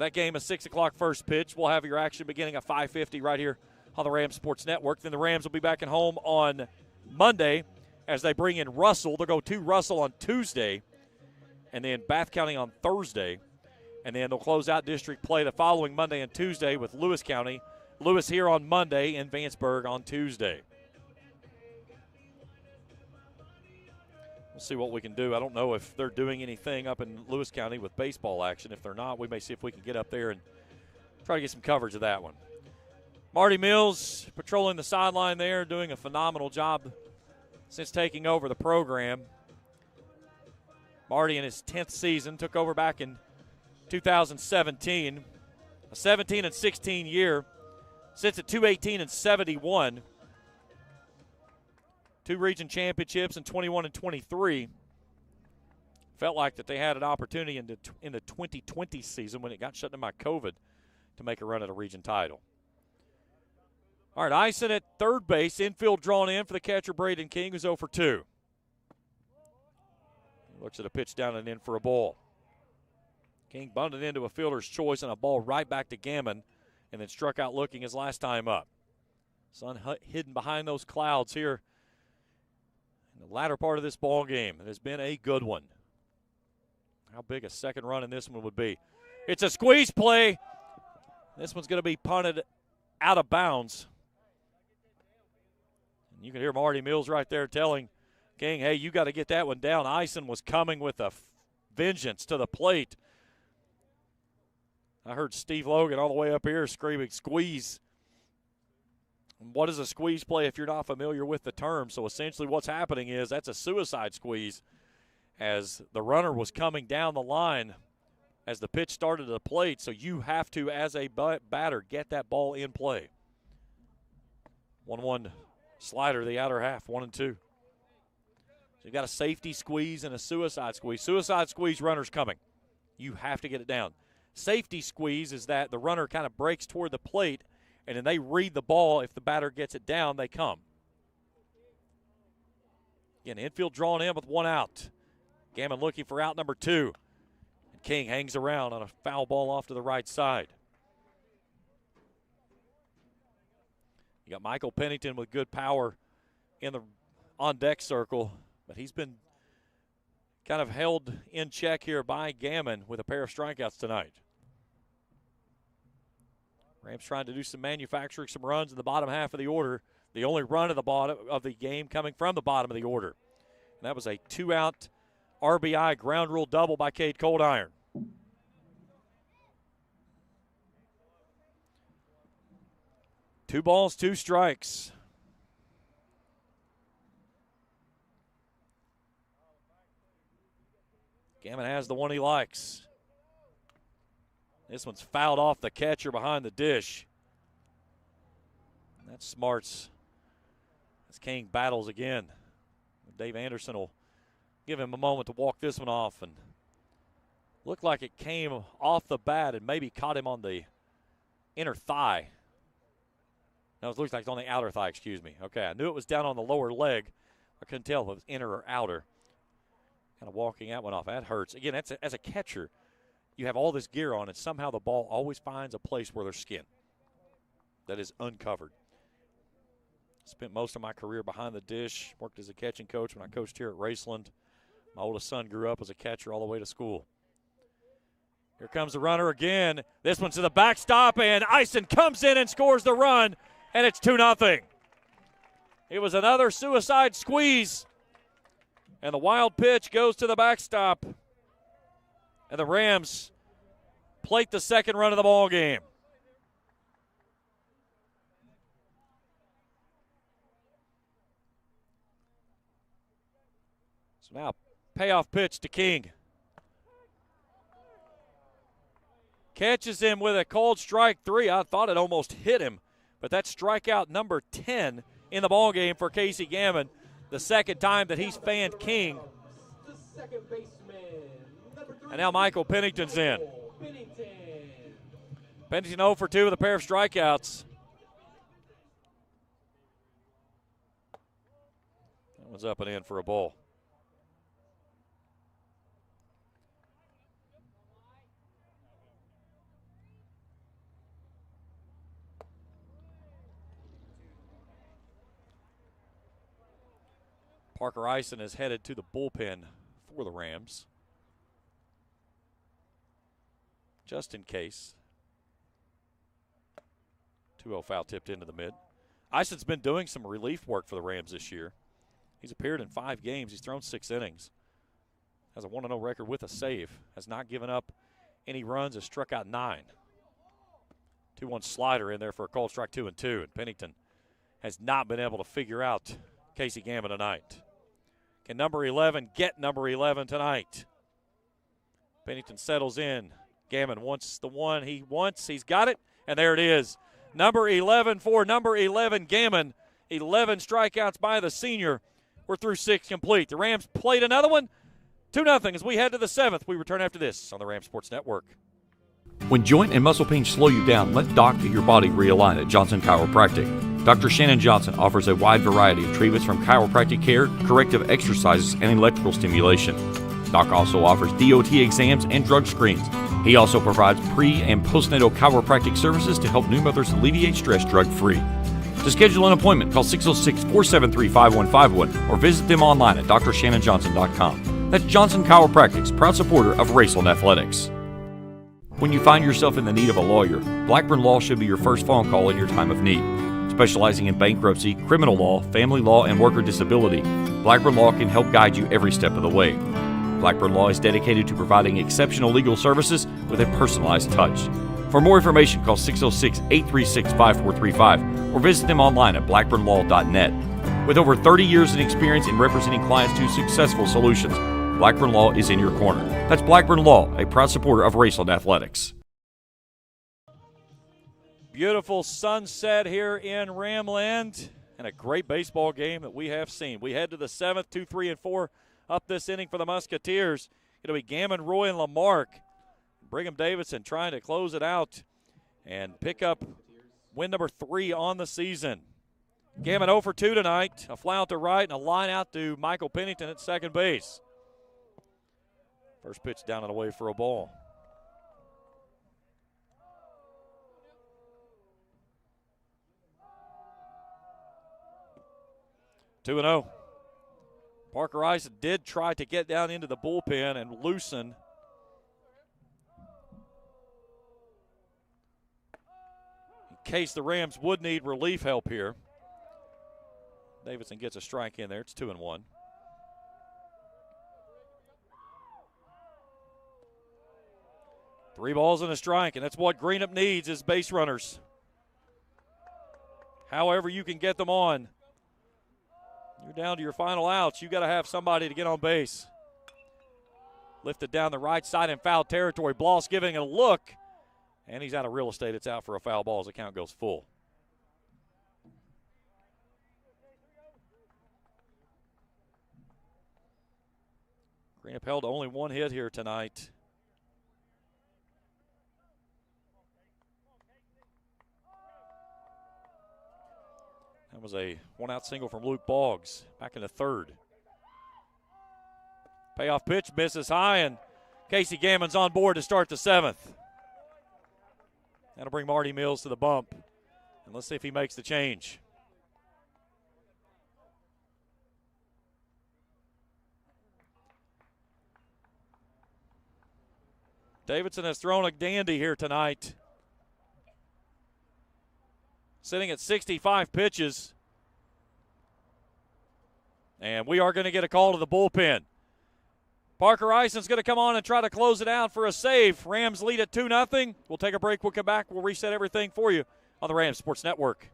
That game is 6 o'clock first pitch. We'll have your action beginning at 5:50 right here on the Rams Sports Network. Then the Rams will be back at home on Monday as they bring in Russell. They'll go to Russell on Tuesday, and then Bath County on Thursday. And then they'll close out district play the following Monday and Tuesday with Lewis County. Lewis here on Monday and Vanceburg on Tuesday. We'll see what we can do. I don't know if they're doing anything up in Lewis County with baseball action. If they're not, we may see if we can get up there and try to get some coverage of that one. Marty Mills patrolling the sideline there, doing a phenomenal job since taking over the program. Marty in his 10th season, took over back in 2017, a 17-16 year, sits at 218-71. 2 region championships in 21 and 23. Felt like that they had an opportunity in the 2020 season when it got shut down by COVID to make a run at a region title. All right, Ison at third base, infield drawn in for the catcher Braden King, who's 0 for 2. Looks at a pitch down and in for a ball. King bunted into a fielder's choice and a ball right back to Gammon, and then struck out looking his last time up. Sun hidden behind those clouds here in the latter part of this ball game. It has been a good one. How big a second run in this one would be. It's a squeeze play. This one's going to be punted out of bounds. And you can hear Marty Mills right there telling King, hey, you got to get that one down. Ison was coming with a vengeance to the plate. I heard Steve Logan all the way up here screaming, squeeze. What is a squeeze play if you're not familiar with the term? So essentially what's happening is that's a suicide squeeze as the runner was coming down the line as the pitch started to the plate. So you have to, as a batter, get that ball in play. 1-1 slider, the outer half, 1-2. So you've got a safety squeeze and a suicide squeeze. Suicide squeeze, runner's coming. You have to get it down. Safety squeeze is that the runner kind of breaks toward the plate, and then they read the ball. If the batter gets it down, they come. Again, infield drawn in with 1 out. Gammon looking for out number 2. And King hangs around on a foul ball off to the right side. You got Michael Pennington with good power in the on-deck circle, but he's been kind of held in check here by Gammon with a pair of strikeouts tonight. Rams trying to do some manufacturing, some runs in the bottom half of the order. The only run of the bottom of the game coming from the bottom of the order. And that was a 2-out RBI ground rule double by Cade Coldiron. Two balls, 2 strikes. Gammon has the one he likes. This one's fouled off the catcher behind the dish. That's smarts as King battles again. Dave Anderson will give him a moment to walk this one off, and looked like it came off the bat and maybe caught him on the inner thigh. No, it looks like it's on the outer thigh, excuse me. Okay, I knew it was down on the lower leg. I couldn't tell if it was inner or outer. Kind of walking that one off. That hurts. Again, that's as a catcher, you have all this gear on, and somehow the ball always finds a place where there's skin that is uncovered. Spent most of my career behind the dish. Worked as a catching coach when I coached here at Raceland. My oldest son grew up as a catcher all the way to school. Here comes the runner again. This one's to the backstop, and Ison comes in and scores the run, and it's 2-0. It was another suicide squeeze, and the wild pitch goes to the backstop. And the Rams plate the second run of the ball game. So now payoff pitch to King. Catches him with a called strike 3. I thought it almost hit him, but that's strikeout number 10 in the ball game for Casey Gammon. The second time that he's fanned King. The second baseman, number 3. And now Michael Pennington's in. Pennington 0 for 2 with a pair of strikeouts. That one's up and in for a ball. Parker Eisen is headed to the bullpen for the Rams, just in case. 2-0 foul tipped into the mid. Eisen's been doing some relief work for the Rams this year. He's appeared in 5 games. He's thrown 6 innings. Has a 1-0 record with a save. Has not given up any runs. Has struck out 9. 2-1 slider in there for a called strike 2-2. And Pennington has not been able to figure out Casey Gammon tonight. Can number 11 get number 11 tonight? Pennington settles in. Gammon wants the one he wants. He's got it, and there it is. Number 11 for number 11, Gammon. 11 strikeouts by the senior. We're through 6 complete. The Rams played another one. 2-0 as we head to the 7th. We return after this on the Rams Sports Network. When joint and muscle pains slow you down, let Doc get your body realigned at Johnson Chiropractic. Dr. Shannon Johnson offers a wide variety of treatments from chiropractic care, corrective exercises, and electrical stimulation. Doc also offers DOT exams and drug screens. He also provides pre- and postnatal chiropractic services to help new mothers alleviate stress drug-free. To schedule an appointment, call 606-473-5151 or visit them online at drshannonjohnson.com. That's Johnson Chiropractic's proud supporter of Raceland Athletics. When you find yourself in the need of a lawyer, Blackburn Law should be your first phone call in your time of need. Specializing in bankruptcy, criminal law, family law, and worker disability, Blackburn Law can help guide you every step of the way. Blackburn Law is dedicated to providing exceptional legal services with a personalized touch. For more information, call 606-836-5435 or visit them online at blackburnlaw.net. With over 30 years in experience in representing clients to successful solutions, Blackburn Law is in your corner. That's Blackburn Law, a proud supporter of Raceland Athletics. Beautiful sunset here in Ramland and a great baseball game that we have seen. We head to the 7th, 2, 3, and 4 up this inning for the Musketeers. It'll be Gammon, Roy, and Lamarck. Brigham Davidson trying to close it out and pick up win number 3 on the season. Gammon 0 for 2 tonight. A fly out to right and a line out to Michael Pennington at second base. First pitch down and away for a ball. Two and 0. Parker Eisen did try to get down into the bullpen and loosen. In case the Rams would need relief help here. Davidson gets a strike in there. It's 2-1. Three balls and a strike, and that's what Greenup needs is base runners. However you can get them on. You're down to your final outs. You got to have somebody to get on base. Lifted down the right side in foul territory. Bloss giving it a look, and he's out of real estate. It's out for a foul ball as the count goes full. Greenup held only one hit here tonight. That was a one-out single from Luke Boggs back in the 3rd. Payoff pitch misses high, and Casey Gammon's on board to start the 7th. That'll bring Marty Mills to the bump. And let's see if he makes the change. Davidson has thrown a dandy here tonight. Sitting at 65 pitches. And we are going to get a call to the bullpen. Parker Eisen's going to come on and try to close it out for a save. Rams lead at 2-0. We'll take a break. We'll come back. We'll reset everything for you on the Rams Sports Network.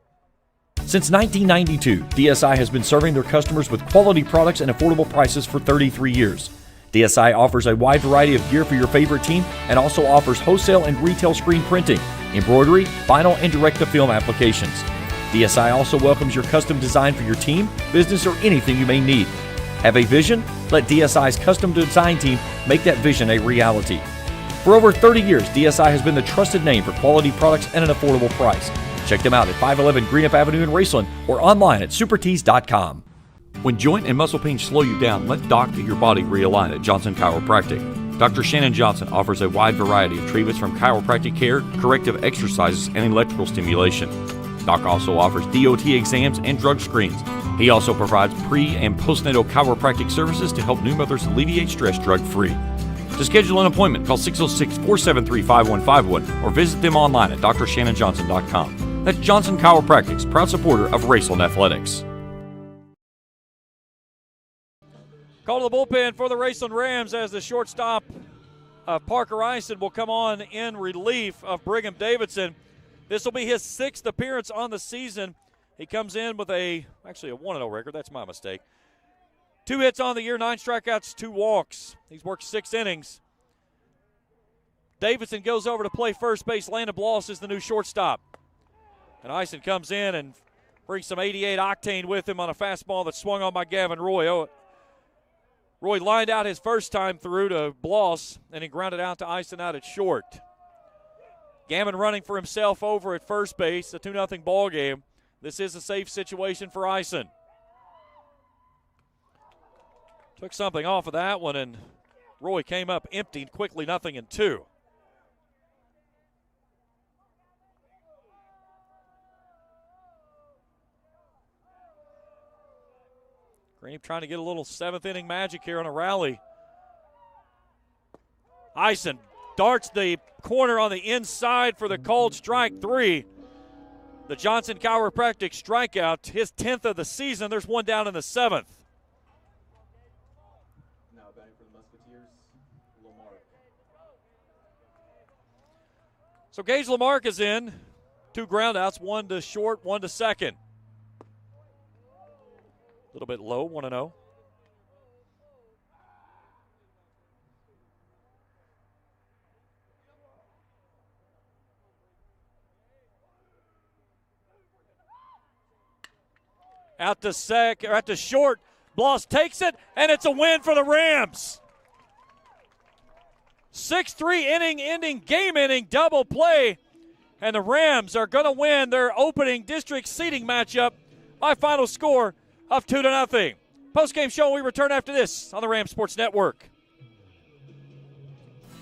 Since 1992, DSI has been serving their customers with quality products and affordable prices for 33 years. DSI offers a wide variety of gear for your favorite team and also offers wholesale and retail screen printing, embroidery, vinyl, and direct-to-film applications. DSI also welcomes your custom design for your team, business, or anything you may need. Have a vision? Let DSI's custom design team make that vision a reality. For over 30 years, DSI has been the trusted name for quality products at an affordable price. Check them out at 511 Greenup Avenue in Raceland or online at supertees.com. When joint and muscle pains slow you down, let Doc get your body realigned at Johnson Chiropractic. Dr. Shannon Johnson offers a wide variety of treatments from chiropractic care, corrective exercises, and electrical stimulation. Doc also offers DOT exams and drug screens. He also provides pre- and postnatal chiropractic services to help new mothers alleviate stress drug-free. To schedule an appointment, call 606-473-5151 or visit them online at drshannonjohnson.com. That's Johnson Chiropractics, proud supporter of Raceland Athletics. Call to the bullpen for the Raceland Rams as the shortstop Parker Ison will come on in relief of Brigham Davidson. This will be his 6th appearance on the season. He comes in with a 1-0 record. That's my mistake. 2 hits on the year, 9 strikeouts, 2 walks. He's worked 6 innings. Davidson goes over to play first base. Landon Bloss is the new shortstop. And Ison comes in and brings some 88 octane with him on a fastball that swung on by Gavin Roy. Roy lined out his first time through to Bloss, and he grounded out to Ison out at short. Gavin running for himself over at first base, a 2-0 ball game. This is a safe situation for Ison. Took something off of that one, and Roy came up emptied quickly, 0-2. Greenup trying to get a little 7th inning magic here on a rally. Ison darts the corner on the inside for the called strike 3. The Johnson Chiropractic strikeout, his 10th of the season. There's one down in the 7th. Now batting for the Musketeers, Lamarck. So Gage Lamarck is in. 2 groundouts, 1 to short, 1 to second. A little bit low, 1-0. Out to short. Bloss takes it, and it's a win for the Rams. 6-3 inning-ending, game-ending double play, and the Rams are going to win their opening district seeding matchup by final score of 2-0. Post-game show, we return after this on the Rams Sports Network.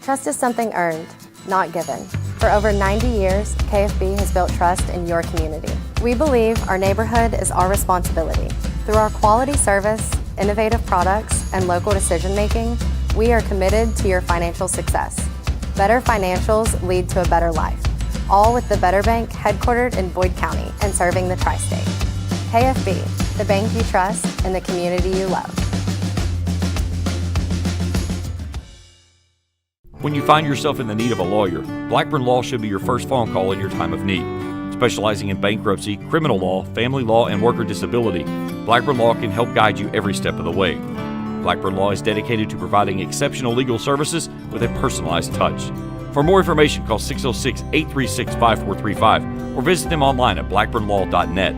Trust is something earned, not given. For over 90 years, KFB has built trust in your community. We believe our neighborhood is our responsibility. Through our quality service, innovative products, and local decision-making, we are committed to your financial success. Better financials lead to a better life. All with the Better Bank headquartered in Boyd County and serving the tri-state. KFB, the bank you trust and the community you love. When you find yourself in the need of a lawyer, Blackburn Law should be your first phone call in your time of need. Specializing in bankruptcy, criminal law, family law, and worker disability, Blackburn Law can help guide you every step of the way. Blackburn Law is dedicated to providing exceptional legal services with a personalized touch. For more information, call 606-836-5435 or visit them online at blackburnlaw.net.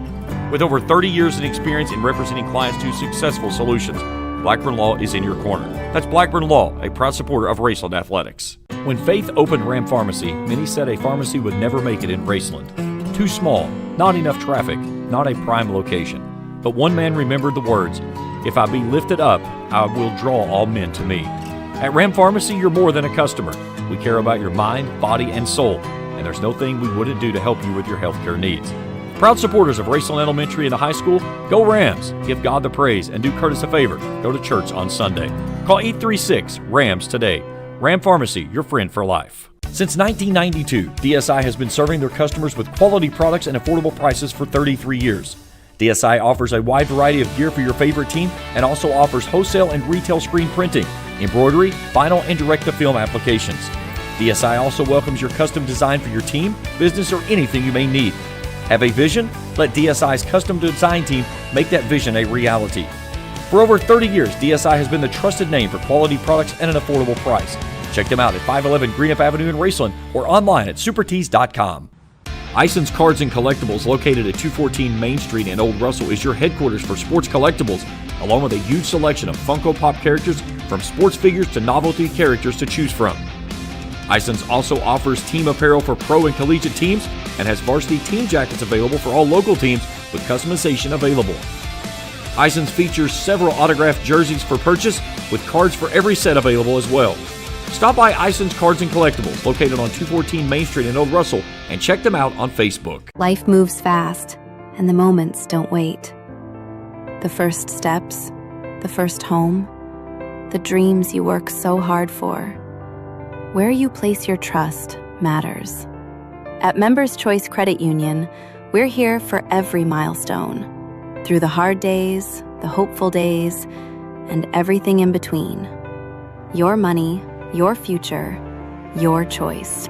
With over 30 years in experience in representing clients to successful solutions, Blackburn Law is in your corner. That's Blackburn Law, a proud supporter of Raceland Athletics. When Faith opened Ram Pharmacy, many said a pharmacy would never make it in Raceland. Too small, not enough traffic, not a prime location. But one man remembered the words, "If I be lifted up, I will draw all men to me." At Ram Pharmacy, you're more than a customer. We care about your mind, body, and soul, and there's no thing we wouldn't do to help you with your healthcare needs. Proud supporters of Raceland Elementary and the high school, go Rams. Give God the praise and do Curtis a favor. Go to church on Sunday. Call 836-RAMS today. Ram Pharmacy, your friend for life. Since 1992, DSI has been serving their customers with quality products and affordable prices for 33 years. DSI offers a wide variety of gear for your favorite team and also offers wholesale and retail screen printing, embroidery, vinyl, and direct-to-film applications. DSI also welcomes your custom design for your team, business, or anything you may need. Have a vision? Let DSI's custom design team make that vision a reality. For over 30 years, DSI has been the trusted name for quality products and an affordable price. Check them out at 511 Greenup Avenue in Raceland or online at supertees.com. Ison's Cards and Collectibles, located at 214 Main Street in Old Russell, is your headquarters for sports collectibles, along with a huge selection of Funko Pop characters from sports figures to novelty characters to choose from. Ison's also offers team apparel for pro and collegiate teams and has varsity team jackets available for all local teams with customization available. Ison's features several autographed jerseys for purchase with cards for every set available as well. Stop by Ison's Cards and Collectibles, located on 214 Main Street in Old Russell, and check them out on Facebook. Life moves fast, and the moments don't wait. The first steps, the first home, the dreams you work so hard for. Where you place your trust matters. At Members Choice Credit Union, we're here for every milestone. Through the hard days, the hopeful days, and everything in between. Your money, your future, your choice.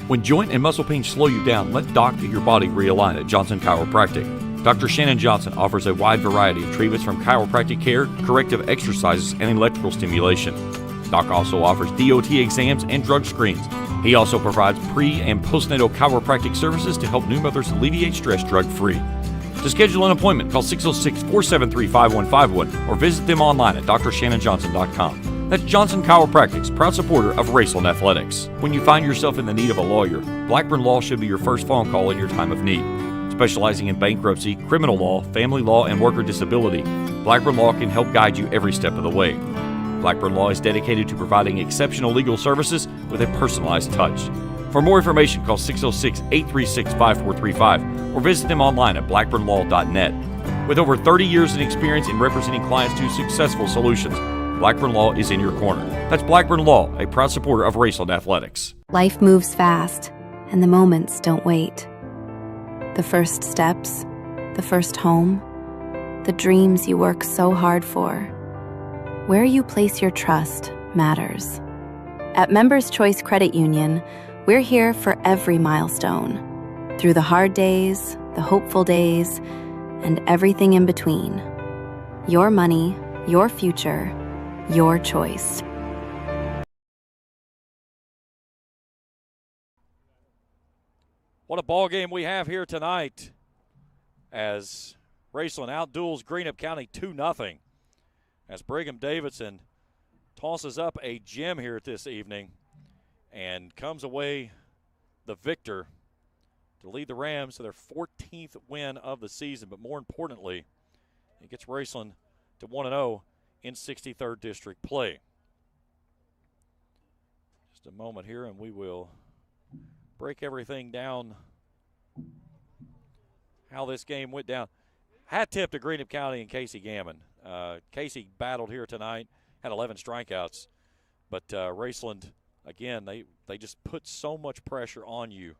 When joint and muscle pains slow you down, let Doc get your body realigned at Johnson Chiropractic. Dr. Shannon Johnson offers a wide variety of treatments from chiropractic care, corrective exercises, and electrical stimulation. Doc also offers DOT exams and drug screens. He also provides pre- and postnatal chiropractic services to help new mothers alleviate stress drug-free. To schedule an appointment, call 606-473-5151 or visit them online at drshannonjohnson.com. That's Johnson Chiropractic's proud supporter of Raceland Athletics. When you find yourself in the need of a lawyer, Blackburn Law should be your first phone call in your time of need. Specializing in bankruptcy, criminal law, family law, and worker disability, Blackburn Law can help guide you every step of the way. Blackburn Law is dedicated to providing exceptional legal services with a personalized touch. For more information, call 606-836-5435 or visit them online at blackburnlaw.net. With over 30 years of experience in representing clients to successful solutions, Blackburn Law is in your corner. That's Blackburn Law, a proud supporter of Raceland Athletics. Life moves fast, and the moments don't wait. The first steps, the first home, the dreams you work so hard for. Where you place your trust matters. At Members Choice Credit Union, we're here for every milestone. Through the hard days, the hopeful days, and everything in between. Your money, your future, your choice. What a ball game we have here tonight as Raceland outduels Greenup County 2-0. As Brigham Davidson tosses up a gem here this evening and comes away the victor to lead the Rams to their 14th win of the season. But more importantly, it gets Raceland to 1-0 in 63rd District play. Just a moment here and we will break everything down, how this game went down. Hat tip to Greenup County and Casey Gammon. Casey battled here tonight, had 11 strikeouts. But Raceland, again, they just put so much pressure on you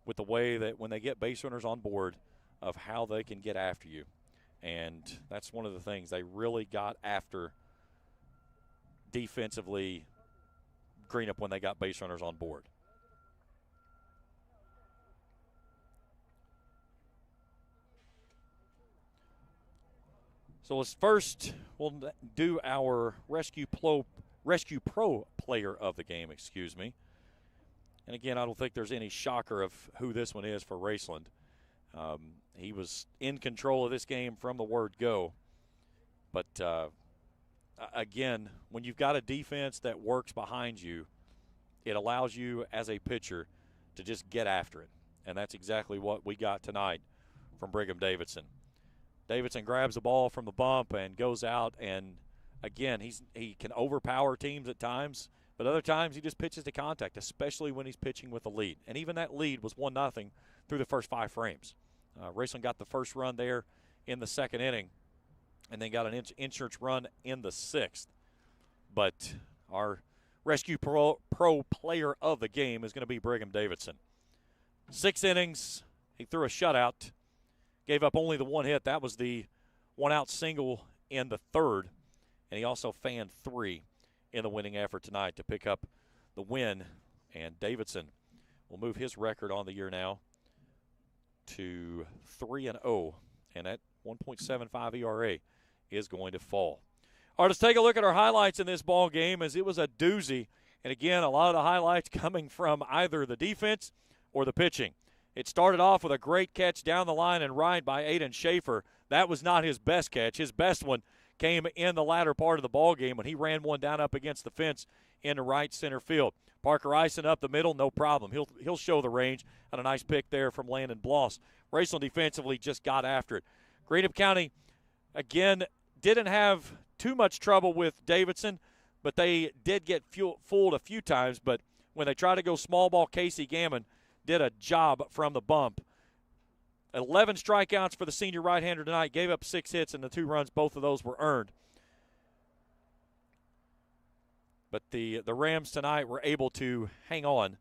with the way that when they get base runners on board of how they can get after you. And that's one of the things they really got after defensively Greenup when they got base runners on board. So as first, we'll do our Rescue Pro player of the game, And again, I don't think there's any shocker of who this one is for Raceland. He was in control of this game from the word go. But, again, when you've got a defense that works behind you, it allows you as a pitcher to just get after it. And that's exactly what we got tonight from Brigham Davidson. Davidson grabs the ball from the bump and goes out, and again, he can overpower teams at times, but other times he just pitches to contact, especially when he's pitching with a lead. And even that lead was 1-0 through the first 5 frames. Raceland got the first run there in the second inning, and then got an insurance run in the 6th. But our Rescue Pro player of the game is going to be Brigham Davidson. 6 innings, he threw a shutout. Gave up only the 1 hit. That was the 1-out single in the 3rd. And he also fanned 3 in the winning effort tonight to pick up the win. And Davidson will move his record on the year now to 3-0. And that 1.75 ERA is going to fall. All right, let's take a look at our highlights in this ball game, as it was a doozy. And again, a lot of the highlights coming from either the defense or the pitching. It started off with a great catch down the line and right by Aiden Schaefer. That was not his best catch. His best one came in the latter part of the ball game when he ran one down up against the fence into right center field. Parker Eisen up the middle, no problem. He'll show the range. And a nice pick there from Landon Bloss. Raceland defensively just got after it. Greenup County, again, didn't have too much trouble with Davidson, but they did get fooled a few times. But when they tried to go small ball, Casey Gammon did a job from the bump 11 strikeouts for the senior right-hander tonight. Gave up 6 hits and the 2 runs. Both of those were earned. But the Rams tonight were able to hang on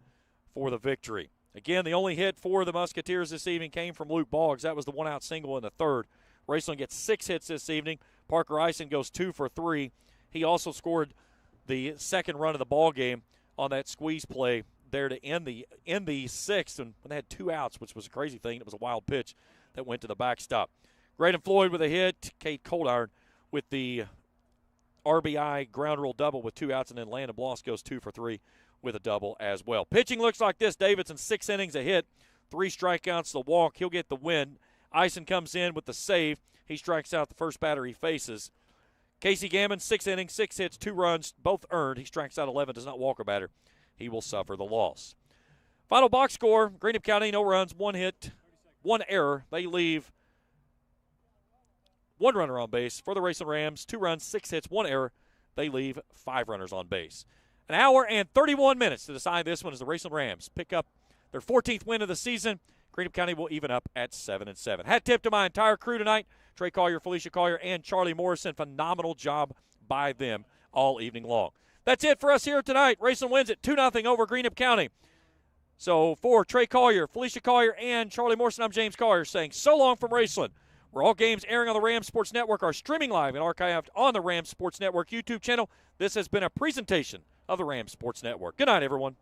for the victory. Again, the only hit for the Musketeers this evening came from Luke Boggs. That was the one-out single in the third. Raceland gets 6 hits this evening. Parker Eisen goes 2 for 3. He also scored the second run of the ball game on that squeeze play there to end the sixth, and when they had 2 outs, which was a crazy thing. It was a wild pitch that went to the backstop. Graydon Floyd with a hit. Kate Coldiron with the RBI ground rule double with 2 outs, and then Landon Bloss goes 2 for 3 with a double as well. Pitching looks like this. Davidson, 6 innings, a hit, 3 strikeouts, the walk. He'll get the win. Eisen comes in with the save. He strikes out the first batter he faces. Casey Gammon, 6 innings, 6 hits, 2 runs, both earned. He strikes out 11, does not walk a batter. He will suffer the loss. Final box score, Greenup County, no runs, 1 hit, 1 error. They leave 1 runner on base for the Raceland Rams, 2 runs, 6 hits, 1 error. They leave 5 runners on base. An hour and 31 minutes to decide this one as the Raceland Rams pick up their 14th win of the season. Greenup County will even up at 7-7. Hat tip to my entire crew tonight. Trey Collier, Felicia Collier, and Charlie Morrison. Phenomenal job by them all evening long. That's it for us here tonight. Raceland wins it 2-0 over Greenup County. So for Trey Collier, Felicia Collier, and Charlie Morrison, I'm James Collier saying so long from Raceland, where all games airing on the Rams Sports Network are streaming live and archived on the Rams Sports Network YouTube channel. This has been a presentation of the Rams Sports Network. Good night, everyone.